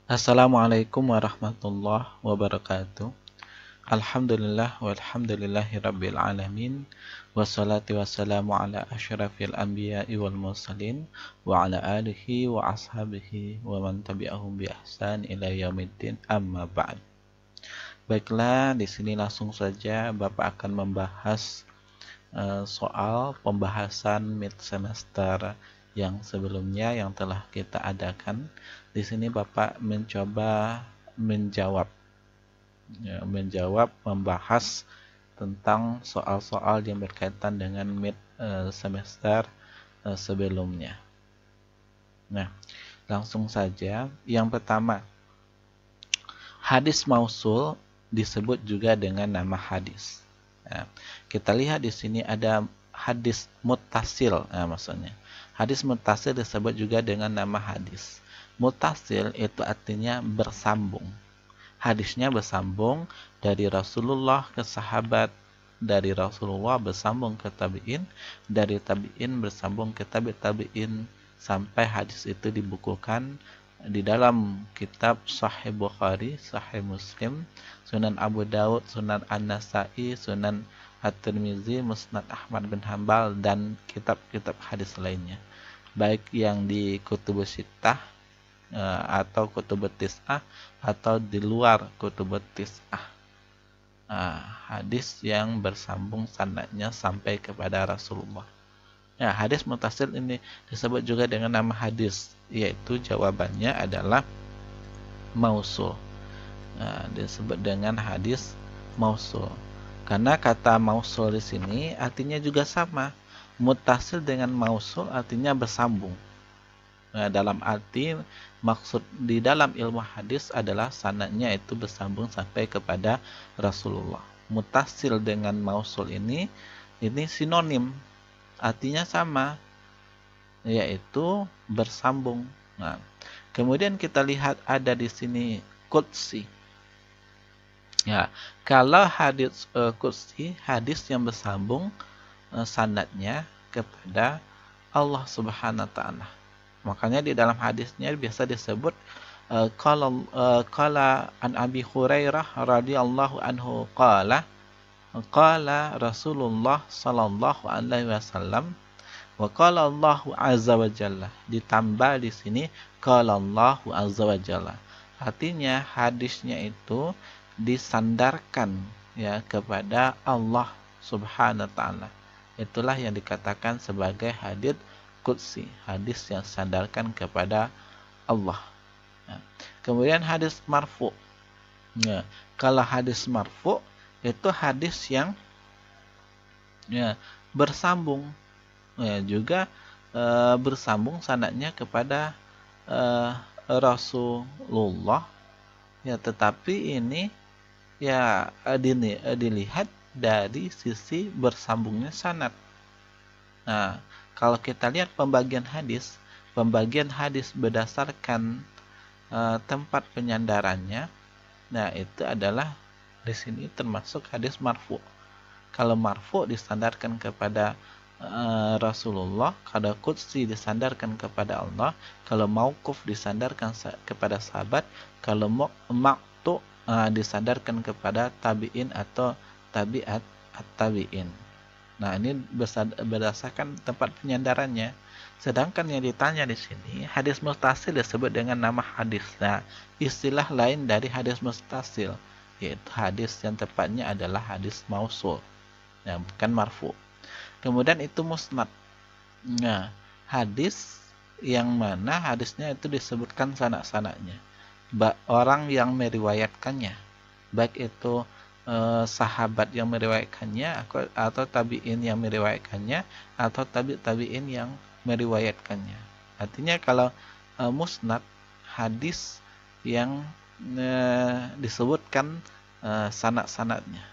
Assalamualaikum warahmatullahi wabarakatuh. Alhamdulillah walhamdulillahi rabbil alamin. Wassalatu wassalamu ala asyrafil anbiya'i wal mursalin wa ala alihi wa ashabihi wa man tabi'ahum bi ihsan ila yaumiddin, amma ba'd. Baiklah, di sini langsung saja Bapak akan membahas soal pembahasan mid semester yang sebelumnya yang telah kita adakan. Di sini Bapak mencoba menjawab membahas tentang soal-soal yang berkaitan dengan mid semester sebelumnya. Nah, langsung saja. Yang pertama, hadis mausul disebut juga dengan nama hadis. Nah, kita lihat di sini ada hadis muttasil. Nah, maksudnya hadis muttasil disebut juga dengan nama hadis. Muttasil itu artinya bersambung. Hadisnya bersambung dari Rasulullah ke sahabat, dari Rasulullah bersambung ke tabi'in, dari tabi'in bersambung ke tabi'in, sampai hadis itu dibukukan di dalam kitab Sahih Bukhari, Sahih Muslim, Sunan Abu Daud, Sunan An-Nasai, Sunan At-Tirmizi, Musnad Ahmad bin Hambal, dan kitab-kitab hadis lainnya, baik yang di Kutubus Sittah atau Kutubut Tis'ah atau di luar Kutubut Tis'ah. Hadis yang bersambung sanadnya sampai kepada Rasulullah. Ya, hadis muttasil ini disebut juga dengan nama hadis, yaitu jawabannya adalah mausul. Disebut dengan hadis mausul karena kata mausul di sini artinya juga sama. Muttasil dengan mausul artinya bersambung. Dalam arti maksud di dalam ilmu hadis adalah sanadnya itu bersambung sampai kepada Rasulullah. Muttasil dengan mausul ini sinonim, artinya sama, yaitu bersambung. Nah, kemudian kita lihat ada di sini qudsi. Ya, kalau hadis qudsi, hadis yang bersambung sanadnya kepada Allah Subhanahu wa taala. Makanya di dalam hadisnya biasa disebut qala an Abi Hurairah radhiyallahu anhu qala Rasulullah sallallahu alaihi wasallam wa qala Allahu azza wa jalla. Ditambah di sini qala Allahu azza wa jalla. Artinya hadisnya itu disandarkan ya kepada Allah Subhanahu wa taala. Itulah yang dikatakan sebagai hadis qudsi, hadis yang sandarkan kepada Allah. Kemudian hadis marfu. Kalau hadis marfu itu hadis yang bersambung, juga bersambung sanadnya kepada Rasulullah. Tetapi ini dilihat dari sisi bersambungnya sanad. Nah, kalau kita lihat pembagian hadis berdasarkan tempat penyandarannya, nah itu adalah di sini termasuk hadis marfu. Kalau marfu disandarkan kepada Rasulullah, kalau qudsi disandarkan kepada Allah, kalau mauquf disandarkan kepada sahabat, kalau maqtu disandarkan kepada tabi'in atau tabi'at at-tabi'in. Nah, ini berdasarkan tempat penyandarannya. Sedangkan yang ditanya di sini, hadis muttasil disebut dengan nama hadis. Nah, istilah lain dari hadis muttasil, yaitu hadis yang tepatnya adalah hadis mausul, bukan marfu. Kemudian itu musnad. Nah, hadis yang mana hadisnya itu disebutkan sanad-sanadnya, orang yang meriwayatkannya, baik itu sahabat yang meriwayatkannya atau tabi'in yang meriwayatkannya atau tabi'in yang meriwayatkannya. Artinya kalau musnad, hadis yang disebutkan sanad-sanadnya.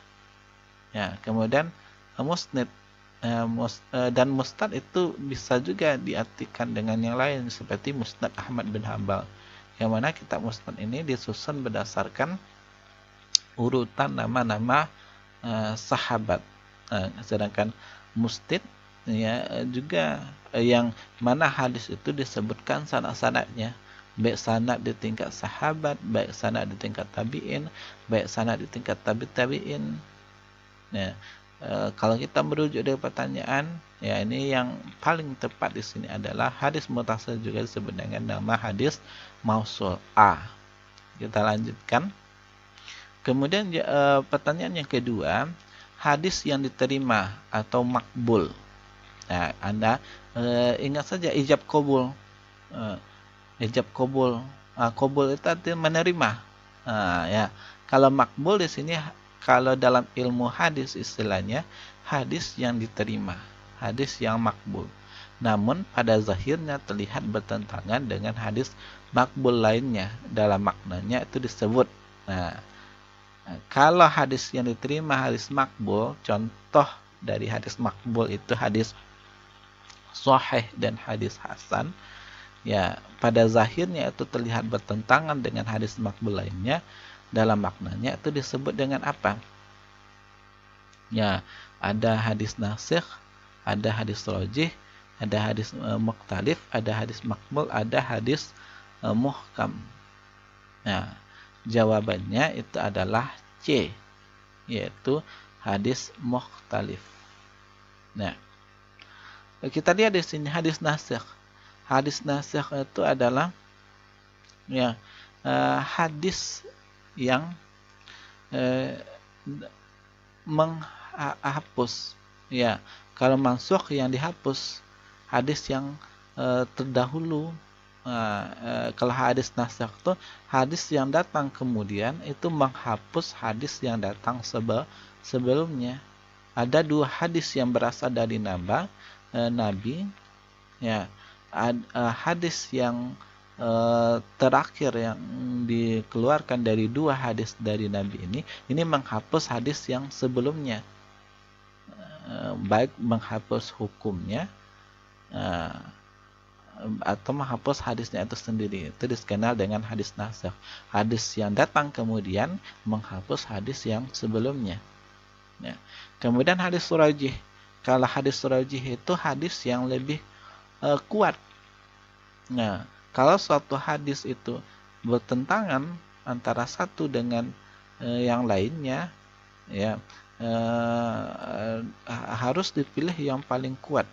Kemudian musnad dan musnad itu bisa juga diartikan dengan yang lain seperti Musnad Ahmad bin Hambal, yang mana kitab musnad ini disusun berdasarkan urutan nama-nama sahabat. Sedangkan musnad juga yang mana hadis itu disebutkan sanad-sanadnya, baik sanad di tingkat sahabat, baik sanad di tingkat tabi'in, baik sanad di tingkat tabi'in. Nah, kalau kita merujuk dari pertanyaan, ya ini yang paling tepat di sini adalah hadis muttasil juga disebut dengan nama hadis mausul. Kita lanjutkan. Kemudian pertanyaan yang kedua, hadis yang diterima atau makbul. Nah, Anda ingat saja ijab qabul. Ijab qabul. Qabul itu artinya menerima. Ya. Kalau makbul di sini, kalau dalam ilmu hadis istilahnya hadis yang diterima, hadis yang makbul. Namun pada zahirnya terlihat bertentangan dengan hadis makbul lainnya. Dalam maknanya itu disebut. Nah, kalau hadis yang diterima hadis makbul, contoh dari hadis makbul itu hadis sahih dan hadis hasan. Ya, pada zahirnya itu terlihat bertentangan dengan hadis makbul lainnya. Dalam maknanya itu disebut dengan apa? Ya, ada hadis nasikh, ada hadis rajih, ada hadis mukhtalif, ada hadis makbul, ada hadis muhkam. Nah, jawabannya itu adalah C, yaitu hadis mukhtalif. Nah, kita lihat di sini hadis nasikh. Hadis nasikh itu adalah ya hadis yang menghapus. Ya, kalau mansukh yang dihapus, hadis yang terdahulu. Kalau hadis nasikh itu hadis yang datang kemudian itu menghapus hadis yang datang sebelumnya. Ada dua hadis yang berasal dari Nabi, ya. Hadis yang terakhir yang dikeluarkan dari dua hadis dari Nabi ini menghapus hadis yang sebelumnya, baik menghapus hukumnya atau menghapus hadisnya itu sendiri. Itu dikenal dengan hadis nasikh. Hadis yang datang kemudian menghapus hadis yang sebelumnya. Ya. Kemudian hadis rajih. Kalau hadis rajih itu hadis yang lebih kuat. Nah, kalau suatu hadis itu bertentangan antara satu dengan yang lainnya, ya harus dipilih yang paling kuat.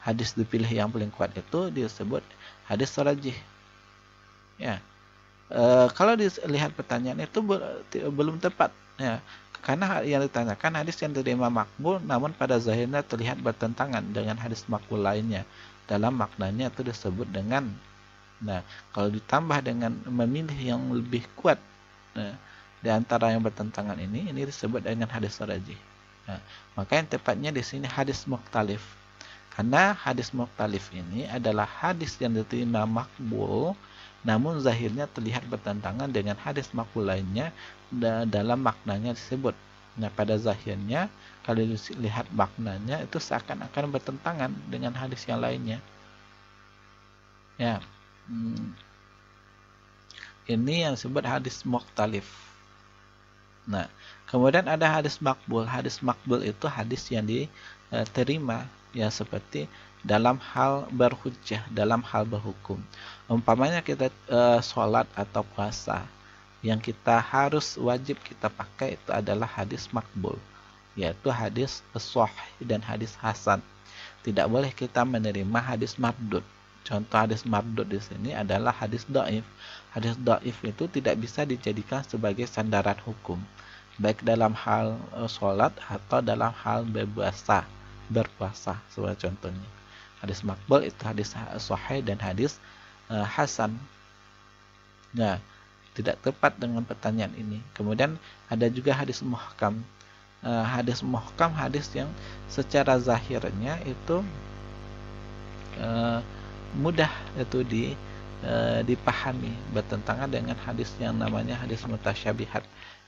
Hadis dipilih yang paling kuat itu disebut hadis rajih. Ya, kalau dilihat pertanyaan itu belum tepat. Ya, karena yang ditanyakan hadis yang diterima makbul, namun pada zahirnya terlihat bertentangan dengan hadis makbul lainnya. Dalam maknanya itu disebut dengan. Nah, kalau ditambah dengan memilih yang lebih kuat di antara yang bertentangan ini disebut dengan hadis rajih. Nah, maka yang tepatnya di sini hadis mukhtalif. Karena hadis mukhtalif ini adalah hadis yang diterima makbul, namun zahirnya terlihat bertentangan dengan hadis makbul lainnya dalam maknanya disebut. Nah, pada zahirnya kalau dilihat maknanya itu seakan-akan bertentangan dengan hadis yang lainnya. Ya. Ini yang disebut hadis mukhtalif. Nah, kemudian ada hadis makbul. Hadis makbul itu hadis yang diterima, ya, seperti dalam hal berhujjah, dalam hal berhukum. Umpamanya kita sholat atau puasa, yang kita harus wajib kita pakai itu adalah hadis makbul, yaitu hadis sahih dan hadis hasan. Tidak boleh kita menerima hadis mardud. Contoh hadis mardud di sini adalah hadis dhaif. Hadis dhaif itu tidak bisa dijadikan sebagai sandaran hukum, baik dalam hal sholat atau dalam hal berpuasa. Sebagai contohnya, hadis makbul itu hadis sahih dan hadis hasan. Nah, tidak tepat dengan pertanyaan ini. Kemudian ada juga hadis muhkam. Hadis muhkam hadis yang secara zahirnya itu mudah itu dipahami, bertentangan dengan hadis yang namanya hadis mutasyabihat,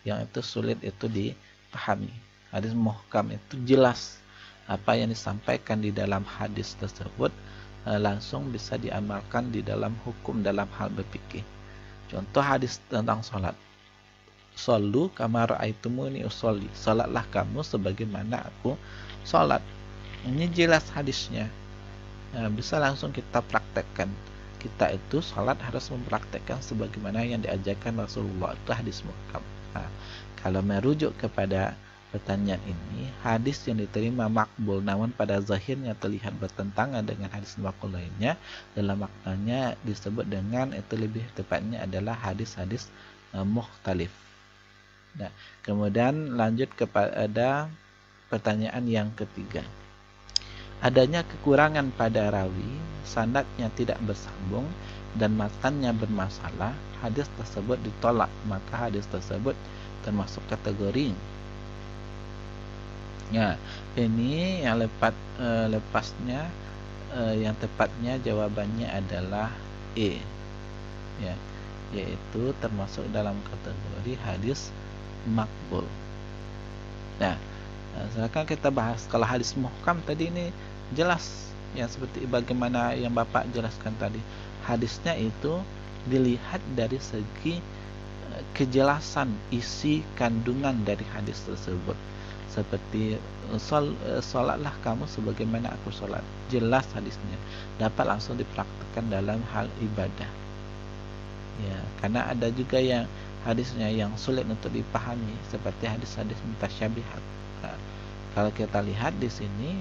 yang itu sulit itu dipahami. Hadis muhkam itu jelas apa yang disampaikan di dalam hadis tersebut langsung bisa diamalkan di dalam hukum, dalam hal berfikih. Contoh hadis tentang sholat. Shollu kama ra'aitumuni usolli. Sholatlah kamu sebagaimana aku sholat. Ini jelas hadisnya. Bisa langsung kita praktekkan. kita itu sholat harus mempraktekkan sebagaimana yang diajarkan Rasulullah, itu hadis muhkam. Nah, kalau merujuk kepada pertanyaan ini, hadis yang diterima makbul namun pada zahirnya terlihat bertentangan dengan hadis makbul lainnya, dalam maknanya disebut dengan, itu lebih tepatnya adalah hadis-hadis mukhtalif. Nah, kemudian lanjut kepada pertanyaan yang ketiga. Adanya kekurangan pada rawi, sanadnya tidak bersambung dan matannya bermasalah, hadis tersebut ditolak, maka hadis tersebut termasuk kategori. Ya, ini yang lepasnya yang tepatnya jawabannya adalah E. Ya, yaitu termasuk dalam kategori hadis makbul. Nah, sekarang kita bahas kalau hadis muhkam tadi ini jelas ya, seperti bagaimana yang Bapak jelaskan tadi. Hadisnya itu dilihat dari segi kejelasan isi kandungan dari hadis tersebut. Seperti sholatlah kamu sebagaimana aku sholat, jelas hadisnya, dapat langsung dipraktikkan dalam hal ibadah. Ya, karena ada juga yang hadisnya yang sulit untuk dipahami, seperti hadis-hadis mutasyabihat. Nah, kalau kita lihat di sini,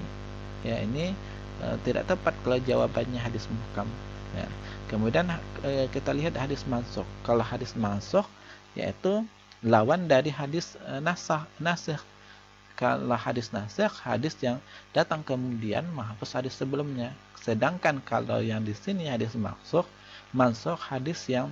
ya ini tidak tepat kalau jawabannya hadis muhkam. Ya. Kemudian kita lihat hadis mansukh. Kalau hadis mansukh yaitu lawan dari hadis nasikh. Kalau hadis nasikh, hadis yang datang kemudian menghapus hadis sebelumnya. Sedangkan kalau yang di sini hadis mansukh hadis yang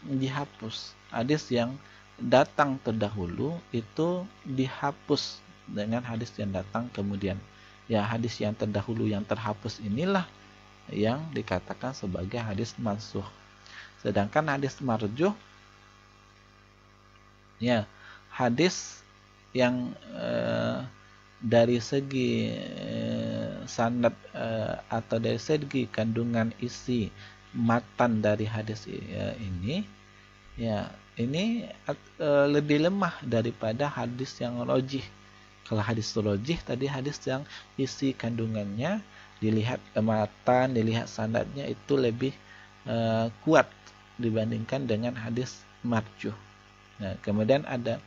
dihapus. Hadis yang datang terdahulu itu dihapus dengan hadis yang datang kemudian. Ya, hadis yang terdahulu yang terhapus inilah yang dikatakan sebagai hadis mansukh. Sedangkan hadis marjuh, ya, hadis yang dari segi sanad atau dari segi kandungan isi matan dari hadis ini, ya ini lebih lemah daripada hadis yang rajih. Kalau hadis rajih tadi hadis yang isi kandungannya dilihat matan, dilihat sanadnya itu lebih kuat dibandingkan dengan hadis marjuh. Nah, kemudian ada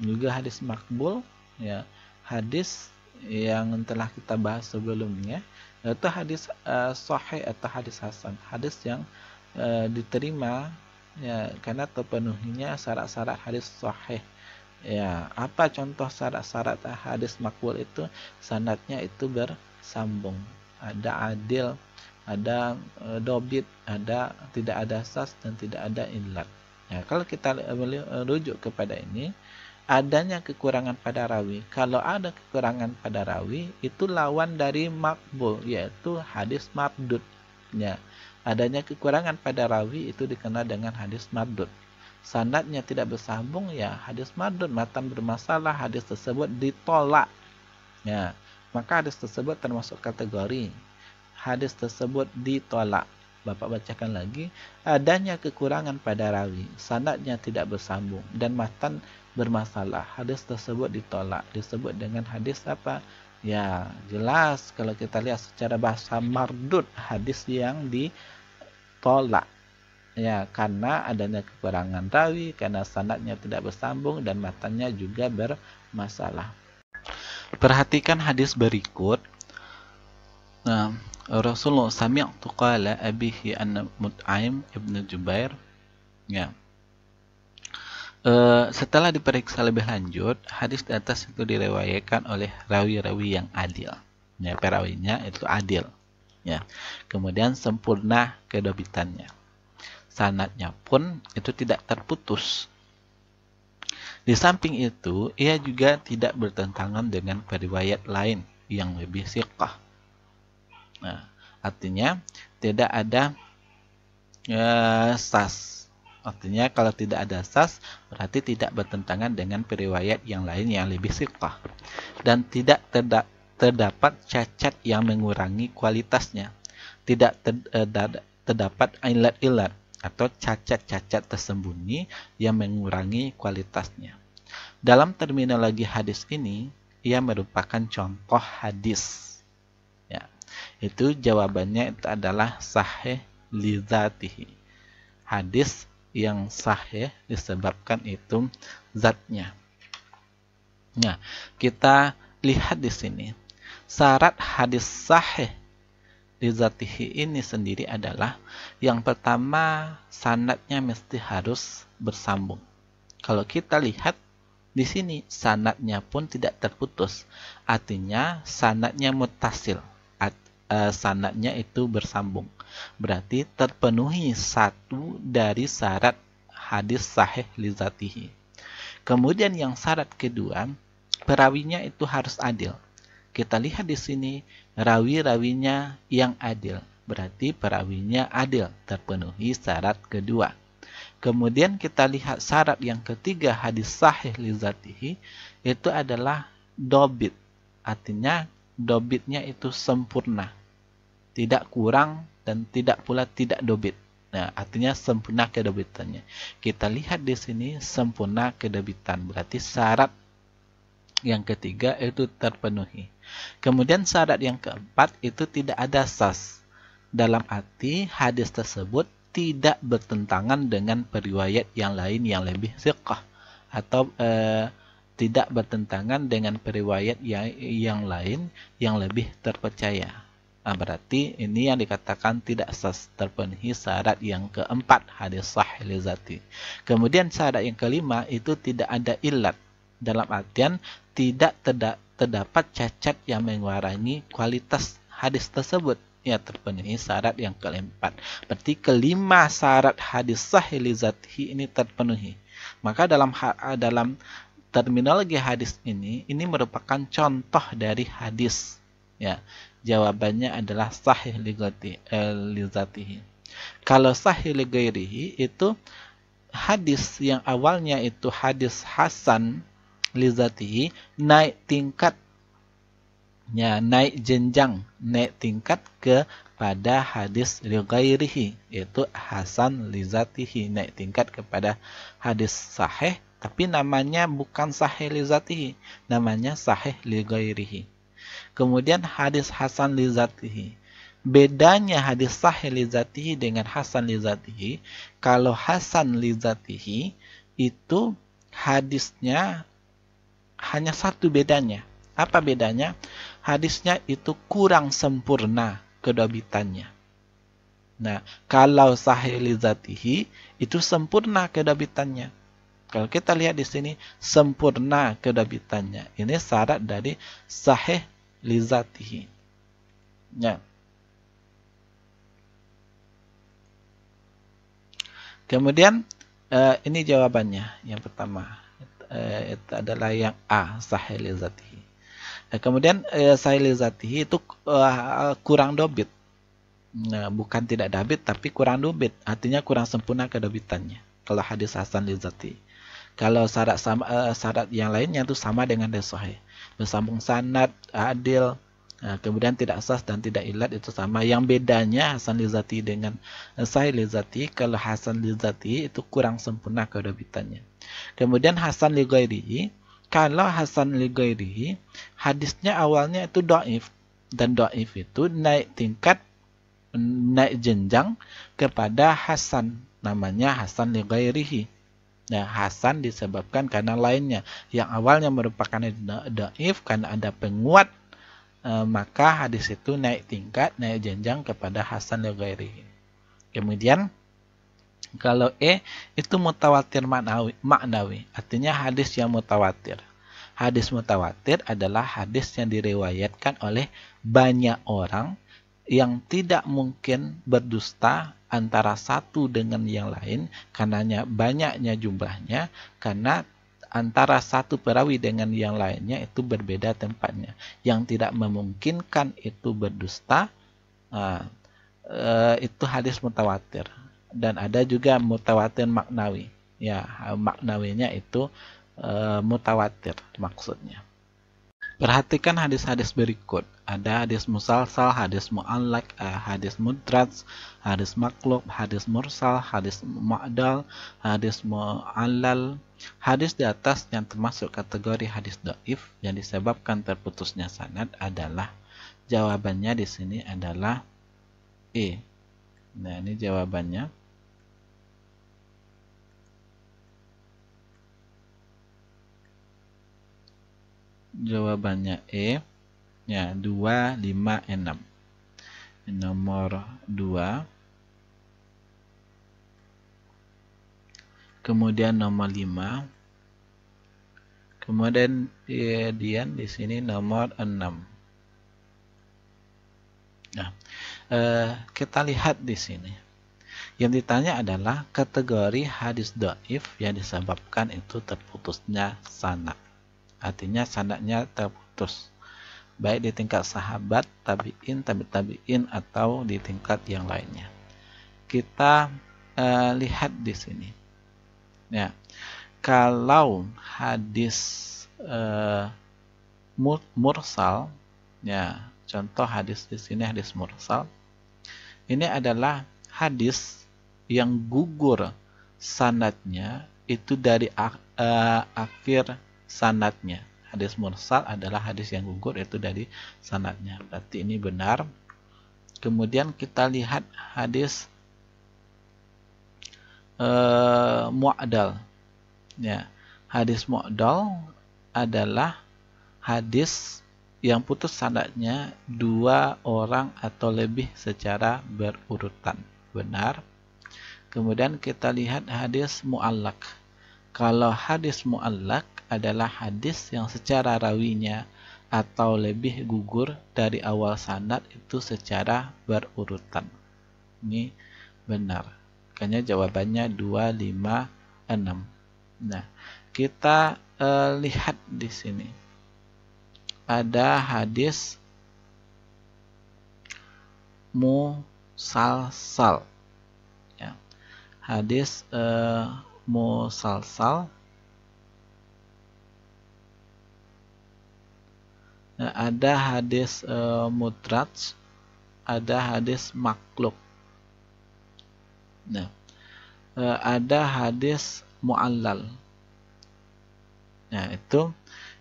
juga hadis makbul, ya, hadis yang telah kita bahas sebelumnya, itu hadis sahih atau hadis hasan, hadis yang diterima ya karena terpenuhinya syarat-syarat hadis sahih. Ya, apa contoh syarat-syarat hadis makbul itu? Sanadnya itu bersambung, ada adil, ada dobit, ada tidak ada sas dan tidak ada illat. Ya, kalau kita merujuk kepada ini, adanya kekurangan pada rawi. Kalau ada kekurangan pada rawi, itu lawan dari makbul, yaitu hadis mardud. Ya, adanya kekurangan pada rawi itu dikenal dengan hadis mardud. Sanadnya tidak bersambung, ya hadis mardud, matan bermasalah, hadis tersebut ditolak. Ya, maka hadis tersebut termasuk kategori hadis tersebut ditolak. Bapak bacakan lagi, adanya kekurangan pada rawi, sanadnya tidak bersambung dan matan bermasalah, hadis tersebut ditolak. Disebut dengan hadis apa? Ya, jelas kalau kita lihat secara bahasa mardud, hadis yang ditolak. Ya, karena adanya kekurangan rawi, karena sanadnya tidak bersambung dan matannya juga bermasalah. Perhatikan hadis berikut. Nah, Rasulullah sami'tu qala abihi anna Mut'aim ibn Jubair. Ya. Setelah diperiksa lebih lanjut, hadis di atas itu diriwayatkan oleh rawi-rawi yang adil. Ya, perawinya itu adil. Ya. Kemudian sempurna kedobitannya. Sanadnya pun itu tidak terputus. Di samping itu, ia juga tidak bertentangan dengan periwayat lain yang lebih siqah. Nah, artinya tidak ada sas. Artinya kalau tidak ada sas berarti tidak bertentangan dengan periwayat yang lain yang lebih siqah. Dan tidak terdapat cacat yang mengurangi kualitasnya. Tidak terdapat ilat-ilat atau cacat-cacat tersembunyi yang mengurangi kualitasnya. Dalam terminologi hadis ini, ia merupakan contoh hadis. Ya. Itu jawabannya itu adalah sahih li dzatihi. Hadis yang sahih disebabkan itu zatnya. Nah, kita lihat di sini. Syarat hadis sahih li dzatihi ini sendiri adalah yang pertama sanadnya mesti harus bersambung. Kalau kita lihat di sini sanadnya pun tidak terputus. Artinya sanadnya muttasil. Sanadnya itu bersambung. Berarti terpenuhi satu dari syarat hadis sahih li dzatihi. Kemudian yang syarat kedua, perawinya itu harus adil. Kita lihat di sini rawi-rawinya yang adil. Berarti perawinya adil, terpenuhi syarat kedua. Kemudian kita lihat syarat yang ketiga hadis sahih li dzatihi itu adalah dobit. Artinya dobitnya itu sempurna. Tidak kurang dan tidak pula tidak dobit. Nah, artinya sempurna kedobitannya. Kita lihat di sini sempurna kedobitan. Berarti syarat yang ketiga itu terpenuhi. Kemudian syarat yang keempat itu tidak ada sas. Dalam arti hadis tersebut tidak bertentangan dengan periwayat yang lain yang lebih thiqah. Atau tidak bertentangan dengan periwayat yang lain yang lebih terpercaya. Nah, berarti ini yang dikatakan tidak sas, terpenuhi syarat yang keempat hadis sahih li dzati. Kemudian syarat yang kelima itu tidak ada illat. Dalam artian tidak terdapat cacat yang mengurangi kualitas hadis tersebut. Ya, terpenuhi syarat yang keempat. Berarti kelima syarat hadis sahih li dzatihi ini terpenuhi. Maka dalam terminologi hadis ini merupakan contoh dari hadis. Ya, jawabannya adalah sahih li dzatihi. Kalau sahih li ghairihi itu hadis yang awalnya itu hadis hasan li dzatihi naik tingkat, ya, naik jenjang, naik tingkat kepada hadis li ghairihi, yaitu hasan li dzatihi, naik tingkat kepada hadis sahih, tapi namanya bukan sahih li dzatihi, namanya sahih li ghairihi. Kemudian hadis hasan li dzatihi. Bedanya hadis sahih li dzatihi dengan hasan li dzatihi, kalau hasan li dzatihi itu hadisnya hanya satu bedanya. Apa bedanya? Hadisnya itu kurang sempurna kedobitannya. Nah, kalau sahih li dzatihi itu sempurna kedobitannya. Kalau kita lihat di sini sempurna kedobitannya. Ini syarat dari sahih li dzatihi. Ya. Kemudian ini jawabannya. Yang pertama itu adalah yang A, sahih li dzatihi. Kemudian sahih li dzatihi itu kurang dobit. Nah, bukan tidak dobit tapi kurang dobit. Artinya kurang sempurna kedobitannya. Kalau hadis hasan li dzatihi. Kalau syarat yang lainnya itu sama dengan hadis sahih. Bersambung sanad, adil, kemudian tidak sas dan tidak ilat itu sama. Yang bedanya hasan li dzatihi dengan sahih li dzatihi, kalau hasan li dzatihi itu kurang sempurna kedobitannya. Kemudian hasan li ghairihi, kalau hasan li ghairihi hadisnya awalnya itu dhaif, dan dhaif itu naik tingkat, naik jenjang kepada hasan, namanya hasan li ghairihi. Nah, hasan disebabkan karena lainnya. Yang awalnya merupakan dhaif, karena ada penguat, maka hadis itu naik tingkat, naik jenjang kepada hasan li ghairihi. Kemudian kalau itu mutawatir maknawi, artinya hadis yang mutawatir. Hadis mutawatir adalah hadis yang diriwayatkan oleh banyak orang yang tidak mungkin berdusta antara satu dengan yang lain, karenanya banyaknya jumlahnya, karena antara satu perawi dengan yang lainnya itu berbeda tempatnya. Yang tidak memungkinkan itu berdusta, itu hadis mutawatir. Dan ada juga mutawatir maknawi. Ya, maknawinya itu mutawatir maksudnya. Perhatikan hadis-hadis berikut. Ada hadis musalsal, hadis mu'allaq, hadis mudraj, hadis maqlub, hadis mursal, hadis mu'dal, hadis mu'allal. Hadis di atas yang termasuk kategori hadis dhaif yang disebabkan terputusnya sanad adalah jawabannya di sini adalah E. Nah, ini jawabannya. Jawabannya E. Ya, 2, 5, 6. Nomor 2. Kemudian nomor 5. Kemudian di sini nomor 6. Nah, kita lihat di sini. Yang ditanya adalah kategori hadis dhaif yang disebabkan itu terputusnya sanad. Artinya sanadnya terputus. Baik di tingkat sahabat, tabi'in, tabi'in atau di tingkat yang lainnya. Kita lihat di sini. Ya. Kalau hadis mursal, ya, contoh hadis di sini hadis mursal. Ini adalah hadis yang gugur sanadnya itu dari akhir sanadnya. Hadis mursal adalah hadis yang gugur itu dari sanadnya. Berarti ini benar. Kemudian kita lihat hadis mu'dal. Ya, hadis mu'dal adalah hadis yang putus sanadnya 2 orang atau lebih secara berurutan. Benar. Kemudian kita lihat hadis mu'allaq. Kalau hadis mu'allaq adalah hadis yang secara rawinya atau lebih gugur dari awal sanad itu secara berurutan. Ini benar. Makanya jawabannya 2, 5, 6. Nah, kita lihat di sini. Ada hadis musalsal. Ya. Hadis musalsal. Nah, ada hadis mudraj, ada hadis maklub. Nah, ada hadis mu'allal. Nah, itu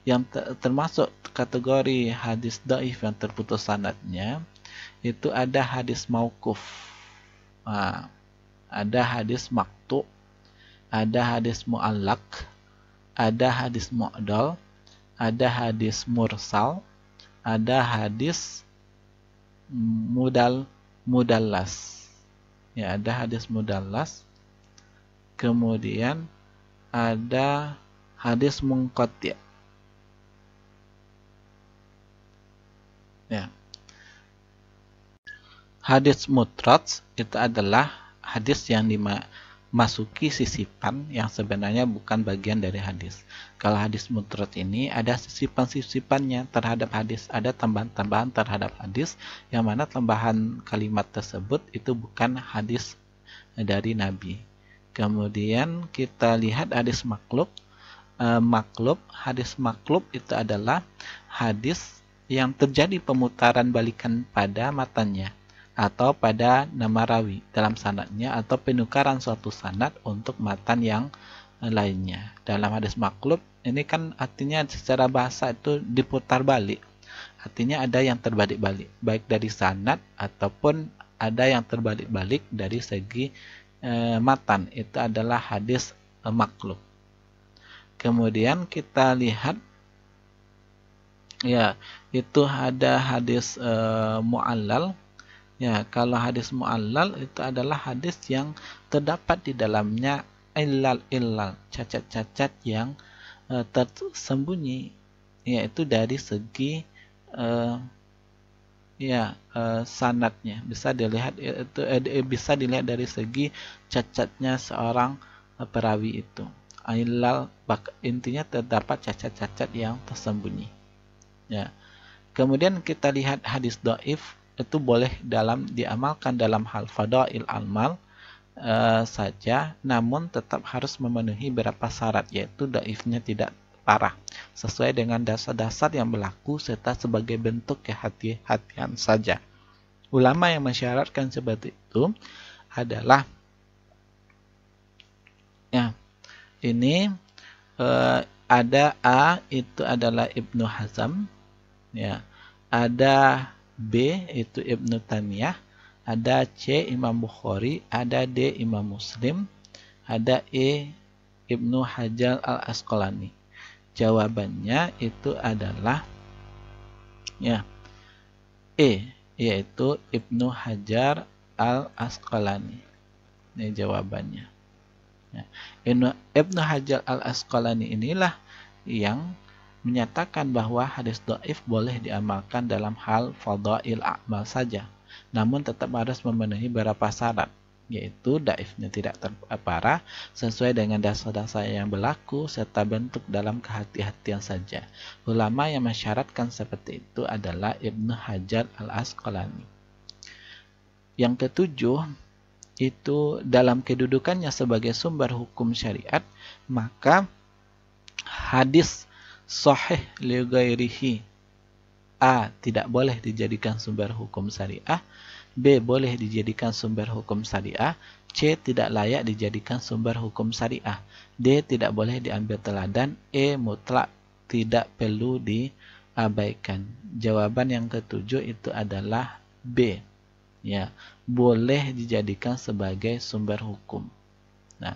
yang termasuk kategori hadis dhaif yang terputus sanadnya, itu ada hadis mauquf. Nah, ada hadis maqtu, ada hadis mu'allaq, ada hadis mu'dal, ada hadis mursal, ada hadis mudallas. Ya, ada hadis mudallas. Kemudian ada hadis munqati'. Ya. Hadis mudraj itu adalah hadis yang dimasuki sisipan yang sebenarnya bukan bagian dari hadis. Kalau hadis mudraj ini ada sisipan-sisipannya terhadap hadis, ada tambahan-tambahan terhadap hadis yang mana tambahan kalimat tersebut itu bukan hadis dari Nabi. Kemudian kita lihat hadis maklub. Hadis maklub itu adalah hadis yang terjadi pemutaran balikan pada matanya atau pada nama rawi dalam sanadnya atau penukaran suatu sanad untuk matan yang lainnya. Dalam hadis maklub ini kan artinya secara bahasa itu diputar balik. Artinya ada yang terbalik-balik baik dari sanad ataupun ada yang terbalik-balik dari segi matan. Itu adalah hadis maklub. Kemudian kita lihat, ya, itu ada hadis mu'allal. Ya, kalau hadis mu'allal itu adalah hadis yang terdapat di dalamnya illal, cacat-cacat yang tersembunyi, yaitu dari segi sanadnya. Bisa dilihat itu bisa dilihat dari segi cacatnya seorang perawi itu. Illal, intinya terdapat cacat-cacat yang tersembunyi. Ya. Kemudian kita lihat hadis dhaif itu boleh diamalkan dalam hal fadail amal saja, namun tetap harus memenuhi beberapa syarat, yaitu dhaifnya tidak parah, sesuai dengan dasar-dasar yang berlaku serta sebagai bentuk kehati-hatian saja. Ulama yang mensyaratkan seperti itu adalah ini ada A, itu adalah Ibnu Hazm, ya. Ada B itu Ibnu Taimiyah, ada C Imam Bukhari, ada D Imam Muslim, ada E Ibnu Hajar al-Asqalani. Jawabannya itu adalah ya E, yaitu Ibnu Hajar al-Asqalani. Ini jawabannya. Ya. Ibnu Hajar al-Asqalani inilah yang menyatakan bahwa hadis dhaif boleh diamalkan dalam hal fadhail a'mal saja, namun tetap harus memenuhi beberapa syarat, yaitu dhaifnya tidak terparah, sesuai dengan dasar-dasar yang berlaku, serta bentuk dalam kehati-hatian saja. Ulama yang mensyaratkan seperti itu adalah Ibnu Hajar al-Asqalani. Yang ketujuh, itu dalam kedudukannya sebagai sumber hukum syariat, maka hadis sahih li ghairihi, A. tidak boleh dijadikan sumber hukum syariah, B. boleh dijadikan sumber hukum syariah, C. tidak layak dijadikan sumber hukum syariah, D. tidak boleh diambil teladan, E. mutlak tidak perlu diabaikan. Jawaban yang ketujuh itu adalah B. Ya, boleh dijadikan sebagai sumber hukum. Nah,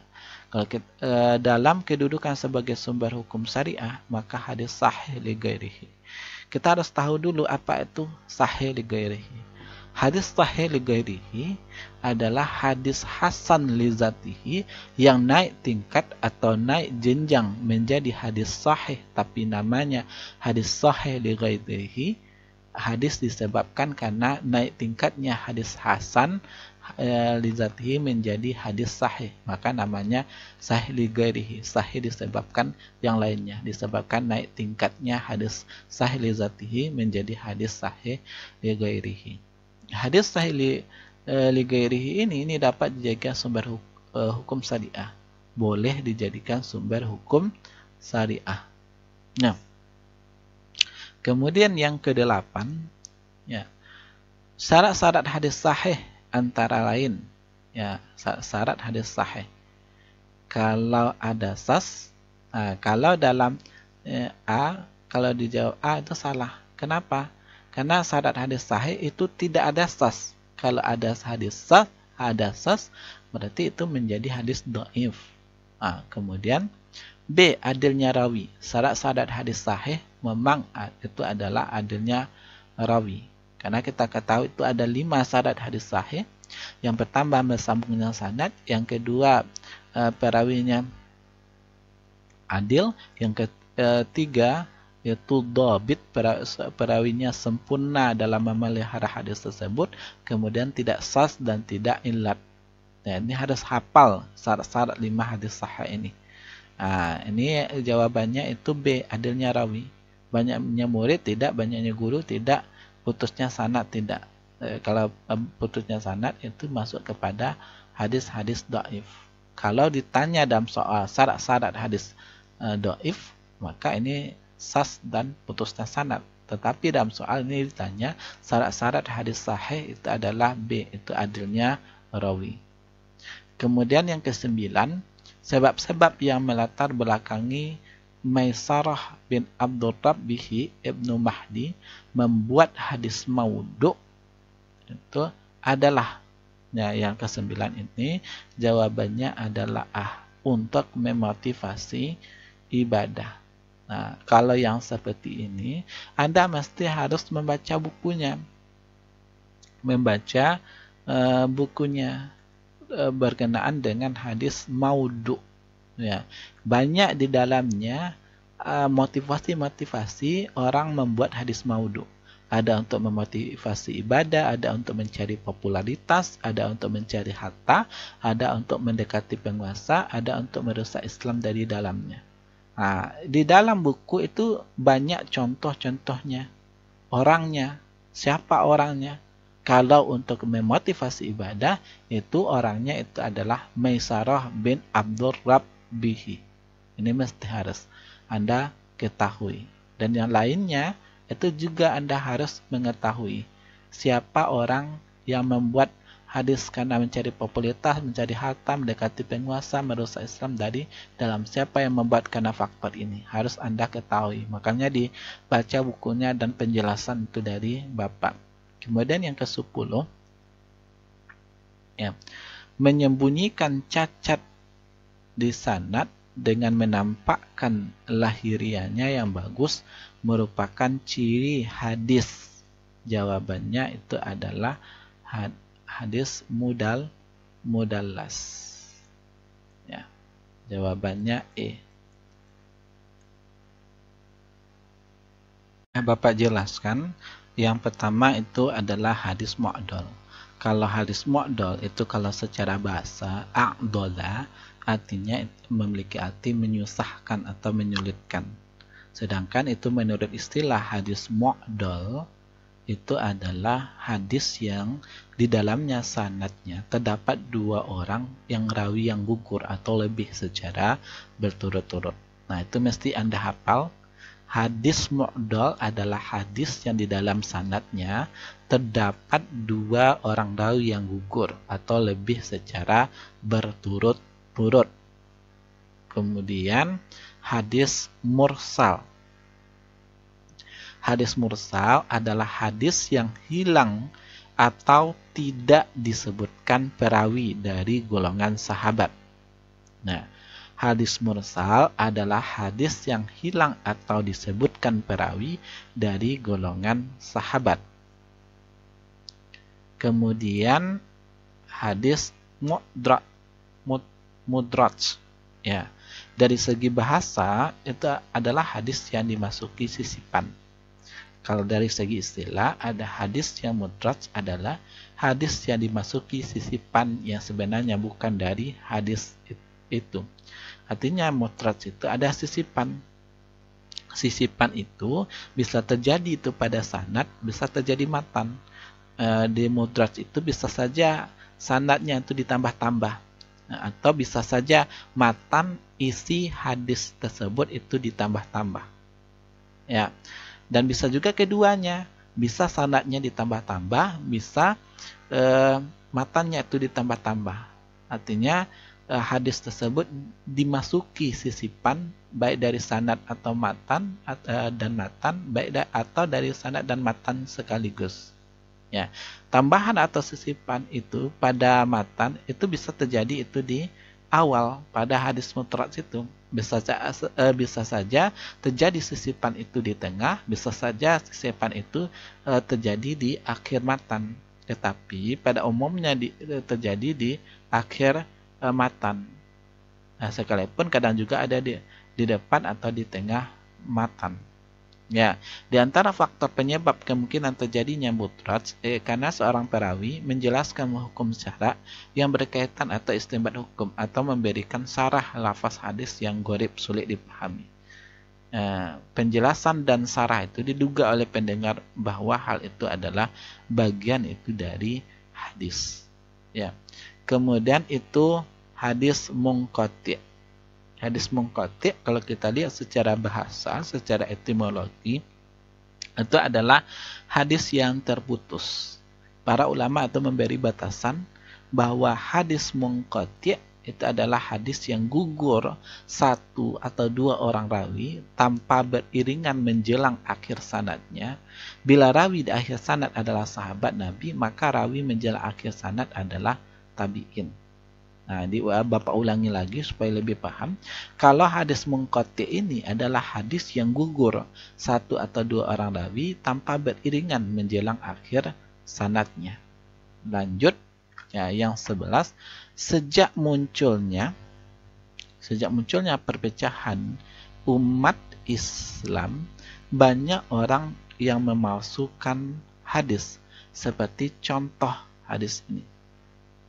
kalau kita, dalam kedudukan sebagai sumber hukum syariah, maka hadis sahih li ghairihi. Kita harus tahu dulu apa itu sahih li ghairihi. Hadis sahih li ghairihi adalah hadis hasan li zatihi yang naik tingkat atau naik jenjang menjadi hadis sahih, tapi namanya hadis sahih li ghairihi. Hadis disebabkan karena naik tingkatnya hadis hasan li zatihi menjadi hadis sahih, maka namanya sahih li ghairihi. Sahih disebabkan yang lainnya, disebabkan naik tingkatnya hadis sahih li zatihi menjadi hadis sahih li ghairihi. Hadis sahih li ghairihi ini dapat dijadikan sumber hukum syariah, boleh dijadikan sumber hukum syariah. Nah, kemudian yang ke-8, ya, syarat-syarat hadis sahih antara lain, ya, syarat hadis sahih. Kalau ada sas, kalau dalam A, kalau dijawab A itu salah. Kenapa? Karena syarat hadis sahih itu tidak ada sas. Kalau ada hadis sas, berarti itu menjadi hadis dhaif. Kemudian B, adilnya rawi. Syarat-syarat hadis sahih memang itu adalah adilnya rawi. Karena kita ketahui itu ada 5 syarat hadis sahih. Yang pertama bersambungnya sanad, yang kedua perawinya adil, yang ketiga yaitu dhabit, perawinya sempurna dalam memelihara hadis tersebut, kemudian tidak sas dan tidak illat. Nah, ini harus hafal syarat-syarat 5 hadis sahih ini. Ini jawabannya itu B, adilnya rawi. Banyaknya murid tidak, banyaknya guru tidak, putusnya sanad tidak. Kalau putusnya sanad itu masuk kepada hadis-hadis dhaif. Kalau ditanya dalam soal syarat-syarat hadis dhaif, maka ini sas dan putusnya sanad. Tetapi dalam soal ini ditanya syarat-syarat hadis sahih itu adalah B, itu adilnya rawi. Kemudian yang ke-9, sebab-sebab yang melatar belakangi Maisarah bin Abdul Rabbihi Ibnu Mahdi membuat hadis maudhu itu adalah, ya, yang ke-9 ini jawabannya adalah untuk memotivasi ibadah. Nah, kalau yang seperti ini Anda mesti harus membaca bukunya, berkenaan dengan hadis maudhu. Ya, banyak di dalamnya motivasi-motivasi orang membuat hadis maudhu. Ada untuk memotivasi ibadah, ada untuk mencari popularitas, ada untuk mencari harta, ada untuk mendekati penguasa, ada untuk merusak Islam dari dalamnya. Di dalam buku itu banyak contoh-contohnya. Orangnya, siapa orangnya? Kalau untuk memotivasi ibadah, itu orangnya itu adalah Maisarah bin Abdul Rabbihi. Ini mesti harus Anda ketahui. Dan yang lainnya, itu juga Anda harus mengetahui siapa orang yang membuat hadis karena mencari popularitas, mencari harta, mendekati penguasa, merusak Islam dari dalam. Siapa yang membuat karena faktor ini harus Anda ketahui. Makanya dibaca bukunya dan penjelasan itu dari Bapak Kemudian yang ke-10, ya, menyembunyikan cacat di sanad dengan menampakkan lahiriahnya yang bagus merupakan ciri hadis. Jawabannya itu adalah hadis mudallas. Ya, jawabannya E. Bapak jelaskan, yang pertama itu adalah hadis mu'dal. Kalau hadis mu'dal itu kalau secara bahasa a'dola, artinya memiliki arti menyusahkan atau menyulitkan. Sedangkan itu menurut istilah hadis mu'dal itu adalah hadis yang di dalamnya sanadnya terdapat 2 orang yang rawi yang gugur atau lebih secara berturut-turut. Nah, itu mesti Anda hafal. Hadis mu'dal adalah hadis yang di dalam sanadnya terdapat 2 orang rawi yang gugur atau lebih secara berturut-turut. Kemudian hadis mursal. Hadis mursal adalah hadis yang hilang atau tidak disebutkan perawi dari golongan sahabat. Nah, hadis mursal adalah hadis yang hilang atau disebutkan perawi dari golongan sahabat. Kemudian hadis mudraj. Ya, dari segi bahasa itu adalah hadis yang dimasuki sisipan. Kalau dari segi istilah, ada hadis yang mudraj adalah hadis yang dimasuki sisipan yang sebenarnya bukan dari hadis itu. Artinya mudraj itu ada sisipan. Sisipan itu bisa terjadi itu pada sanad, bisa terjadi matan. Di mudraj itu bisa saja sanadnya itu ditambah-tambah. Atau bisa saja matan isi hadis tersebut itu ditambah-tambah. Ya. Dan bisa juga keduanya, bisa sanadnya ditambah-tambah, bisa matannya itu ditambah-tambah. Artinya hadis tersebut dimasuki sisipan baik dari sanad atau matan dan matan, baik atau dari sanad dan matan sekaligus. Ya, tambahan atau sisipan itu pada matan itu bisa terjadi itu di awal pada hadis mudraj itu. Bisa saja terjadi sisipan itu di tengah, bisa saja sisipan itu terjadi di akhir matan. Tetapi pada umumnya terjadi di akhir matan. Nah, sekalipun kadang juga ada di depan atau di tengah matan. Ya, di antara faktor penyebab kemungkinan terjadinya mudraj karena seorang perawi menjelaskan hukum syara yang berkaitan atau istinbat hukum atau memberikan syarah lafaz hadis yang gharib sulit dipahami. Penjelasan dan syarah itu diduga oleh pendengar bahwa hal itu adalah bagian itu dari hadis. Ya. Kemudian itu hadis munqati'. Hadis munqati' kalau kita lihat secara bahasa, secara etimologi, itu adalah hadis yang terputus. Para ulama itu memberi batasan bahwa hadis munqati' itu adalah hadis yang gugur 1 atau 2 orang rawi tanpa beriringan menjelang akhir sanadnya. Bila rawi di akhir sanad adalah sahabat Nabi, maka rawi menjelang akhir sanad adalah tabi'in. Nah, Bapak ulangi lagi supaya lebih paham. Kalau hadis munqati' ini adalah hadis yang gugur 1 atau 2 orang rawi tanpa beriringan menjelang akhir sanadnya. Lanjut, ya, yang 11. Sejak munculnya perpecahan umat Islam, banyak orang yang memalsukan hadis. Seperti contoh hadis ini.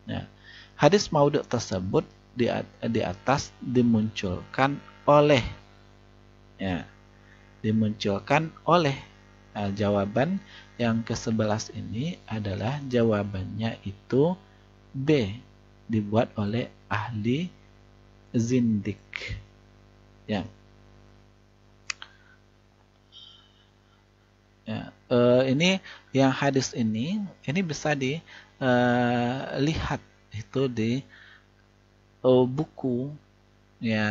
Ya. Hadis maudhu' tersebut di atas dimunculkan oleh, ya, jawaban yang ke-11 ini adalah jawabannya itu B, dibuat oleh ahli zindik. Ya. Ya, ini yang hadis ini bisa dilihat itu di buku, ya,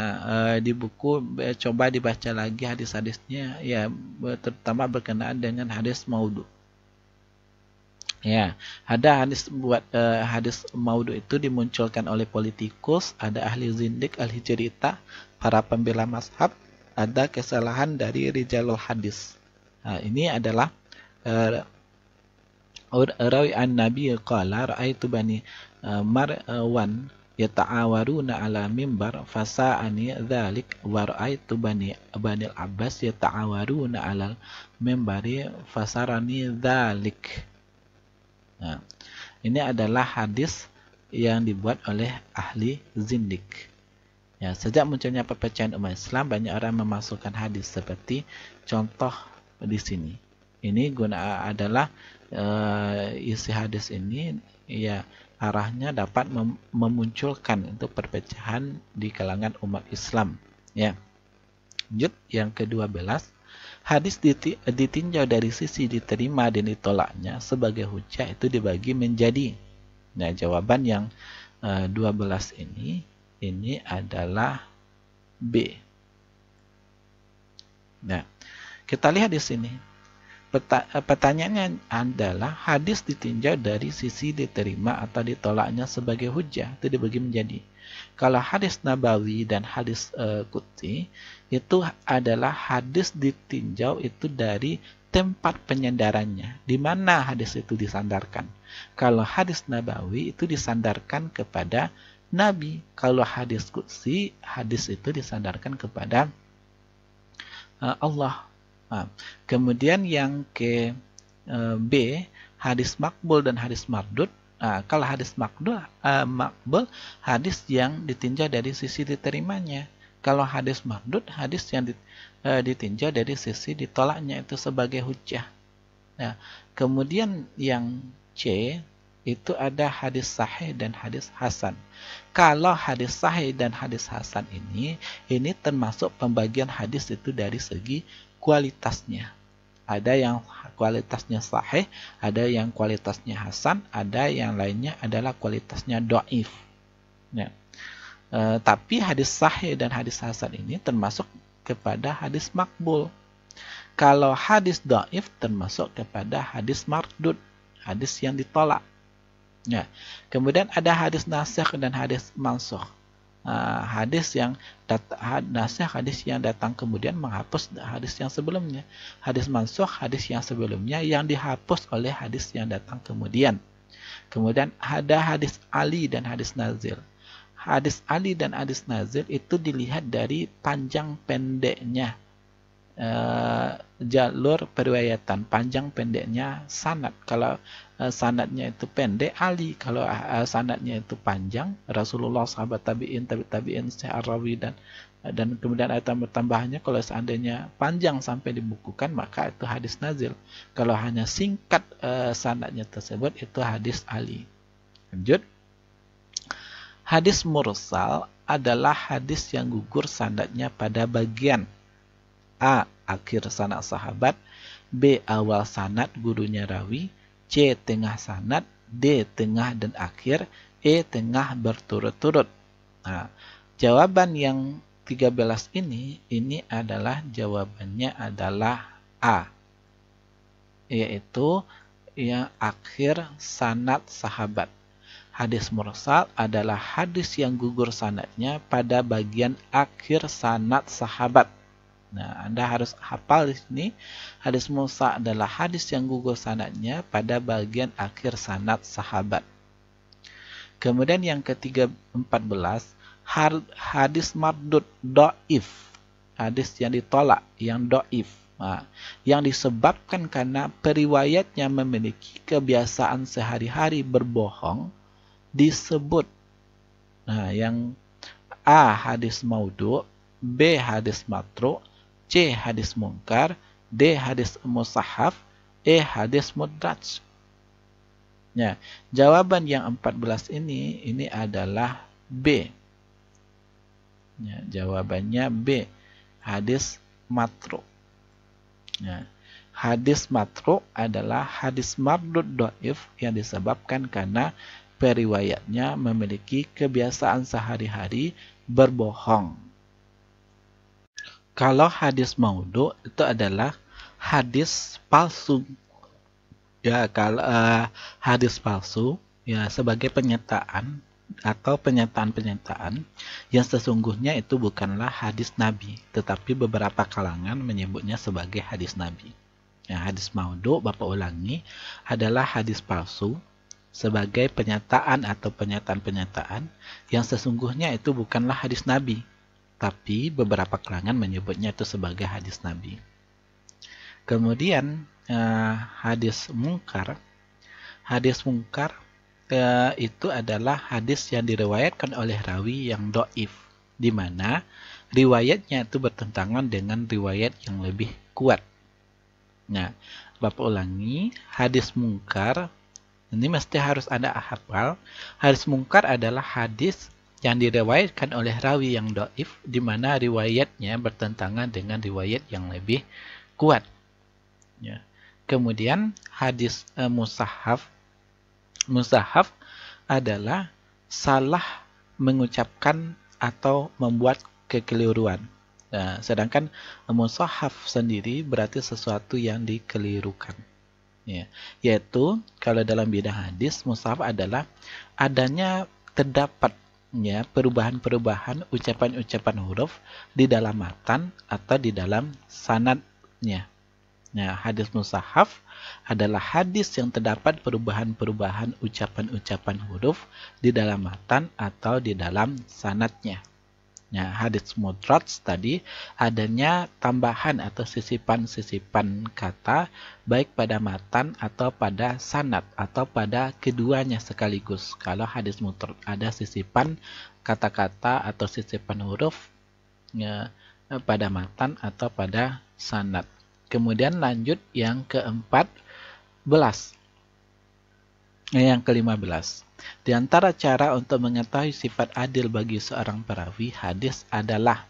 di buku coba dibaca lagi hadis-hadisnya, ya, terutama berkenaan dengan hadis maudhu. Ya, ada hadis maudhu itu dimunculkan oleh politikus, ada ahli zindik, ahli cerita, para pembela mazhab, ada kesalahan dari rijalul hadis. Nah, ini adalah rawi an-nabi qala ra'aitu bani marwan yata'awaruna ala mimbar fasa'ani dzalik wa ra'aitu bani al-abbas yata'awaruna ala mimbari fasarani dzalik. Nah, ini adalah hadis yang dibuat oleh ahli zindik. Ya, sejak munculnya perpecahan umat Islam, banyak orang memasukkan hadis seperti contoh di sini. Ini adalah isi hadis ini, ya arahnya dapat memunculkan untuk perpecahan di kalangan umat Islam. Ya, lanjut yang ke-12. Hadis ditinjau dari sisi diterima dan ditolaknya sebagai hujjah itu dibagi menjadi. Nah, jawaban yang 12 ini adalah B. Nah, kita lihat di sini. Pertanyaannya adalah hadis ditinjau dari sisi diterima atau ditolaknya sebagai hujjah itu dibagi menjadi. Kalau hadis nabawi dan hadis qudsi itu adalah hadis ditinjau itu dari tempat penyandarannya, di mana hadis itu disandarkan. Kalau hadis nabawi itu disandarkan kepada Nabi. Kalau hadis qudsi, hadis itu disandarkan kepada Allah. Kemudian yang ke B, hadis makbul dan hadis mardud. Kalau hadis makbul, hadis yang ditinjau dari sisi diterimanya. Kalau hadis mardud, hadis yang ditinjau dari sisi ditolaknya itu sebagai hujjah. Nah, kemudian yang C itu ada hadis sahih dan hadis hasan. Kalau hadis sahih dan hadis hasan ini termasuk pembagian hadis itu dari segi kualitasnya. Ada yang kualitasnya sahih, ada yang kualitasnya hasan, ada yang lainnya adalah kualitasnya dhaif. Ya. Tapi hadis sahih dan hadis hasan ini termasuk kepada hadis makbul. Kalau hadis dhaif termasuk kepada hadis mardud, hadis yang ditolak. Ya. Kemudian ada hadis nasikh dan hadis mansukh. Hadis yang nasikh, hadis yang datang kemudian menghapus hadis yang sebelumnya. Hadis mansukh, hadis yang sebelumnya yang dihapus oleh hadis yang datang kemudian. Kemudian ada hadis Ali dan hadis nazil. Hadis Ali dan hadis nazil itu dilihat dari panjang pendeknya jalur periwayatan, panjang pendeknya sanad. Kalau sanadnya itu pendek, Ali. Kalau sanadnya itu panjang, Rasulullah, sahabat tabi'in, tabi'in, Syekh-Rawi dan kemudian ada tambahannya, kalau seandainya panjang sampai dibukukan, maka itu hadis nazil. Kalau hanya singkat sanadnya tersebut, itu hadis Ali. Lanjut. Hadis mursal adalah hadis yang gugur sanadnya pada bagian A. Akhir sanad sahabat, B. Awal sanad gurunya rawi, C. Tengah sanad, D. Tengah dan akhir, E. Tengah berturut-turut. Nah, jawaban yang 13 ini adalah jawabannya adalah A, yaitu yang akhir sanad sahabat. Hadis mursal adalah hadis yang gugur sanadnya pada bagian akhir sanad sahabat. Nah, Anda harus hafal di sini. Hadis mursal adalah hadis yang gugur sanadnya pada bagian akhir sanad sahabat. Kemudian yang ke-14, hadis mardud dhaif. Hadis yang ditolak, yang dhaif. Nah, yang disebabkan karena periwayatnya memiliki kebiasaan sehari-hari berbohong disebut. Nah, yang A hadis maudhu, B hadis matru', C hadis munkar, D hadis musahaf, E hadis mudraj. Ya, jawaban yang 14 ini adalah B. Ya, jawabannya B, hadis matru'. Ya, hadis matru' adalah hadis mardud dhaif yang disebabkan karena periwayatnya memiliki kebiasaan sehari-hari berbohong. Kalau hadis maudhu itu adalah hadis palsu Ya, kalau hadis palsu ya sebagai penyataan atau penyataan-penyataan yang sesungguhnya itu bukanlah hadis Nabi, tetapi beberapa kalangan menyebutnya sebagai hadis Nabi. Ya, hadis maudhu, Bapak ulangi, adalah hadis palsu sebagai penyataan atau penyataan-penyataan yang sesungguhnya itu bukanlah hadis Nabi, tapi beberapa kalangan menyebutnya itu sebagai hadis Nabi. Kemudian hadis mungkar. Hadis mungkar itu adalah hadis yang diriwayatkan oleh rawi yang doif, di mana riwayatnya itu bertentangan dengan riwayat yang lebih kuat. Nah, Bapak ulangi, hadis mungkar ini mesti harus ada hafal. Hadis mungkar adalah hadis yang diriwayatkan oleh rawi yang doif, di mana riwayatnya bertentangan dengan riwayat yang lebih kuat. Ya. Kemudian hadis musahaf. Musahaf adalah salah mengucapkan atau membuat kekeliruan. Nah, sedangkan musahaf sendiri berarti sesuatu yang dikelirukan. Ya. Yaitu kalau dalam bidang hadis, musahaf adalah adanya terdapat ya perubahan-perubahan ucapan-ucapan huruf di dalam matan atau di dalam sanadnya. Nah, hadis musahaf adalah hadis yang terdapat perubahan-perubahan ucapan-ucapan huruf di dalam matan atau di dalam sanadnya. Nah, hadis mudraj tadi adanya tambahan atau sisipan-sisipan kata baik pada matan atau pada sanad atau pada keduanya sekaligus. Kalau hadis mudraj ada sisipan kata-kata atau sisipan huruf ya, pada matan atau pada sanad. Kemudian lanjut yang ke-14. Yang ke-15. Di antara cara untuk mengetahui sifat adil bagi seorang perawi hadis adalah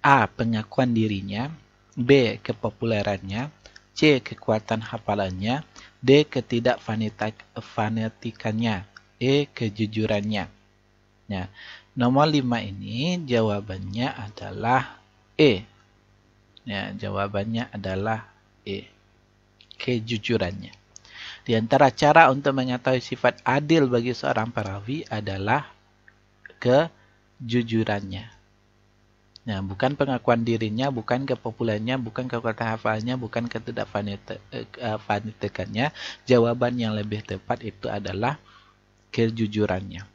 A. Pengakuan dirinya, B. Kepopulerannya, C. Kekuatan hafalannya, D. Ketidakfanatikannya, E. Kejujurannya. Nah, nomor 5 ini jawabannya adalah E. Ya, jawabannya adalah E. Kejujurannya. Di antara cara untuk mengetahui sifat adil bagi seorang perawi adalah kejujurannya. Nah, bukan pengakuan dirinya, bukan kepopulernya, bukan kekuatan hafalannya, bukan ketidakfanatikannya. Jawaban yang lebih tepat itu adalah kejujurannya.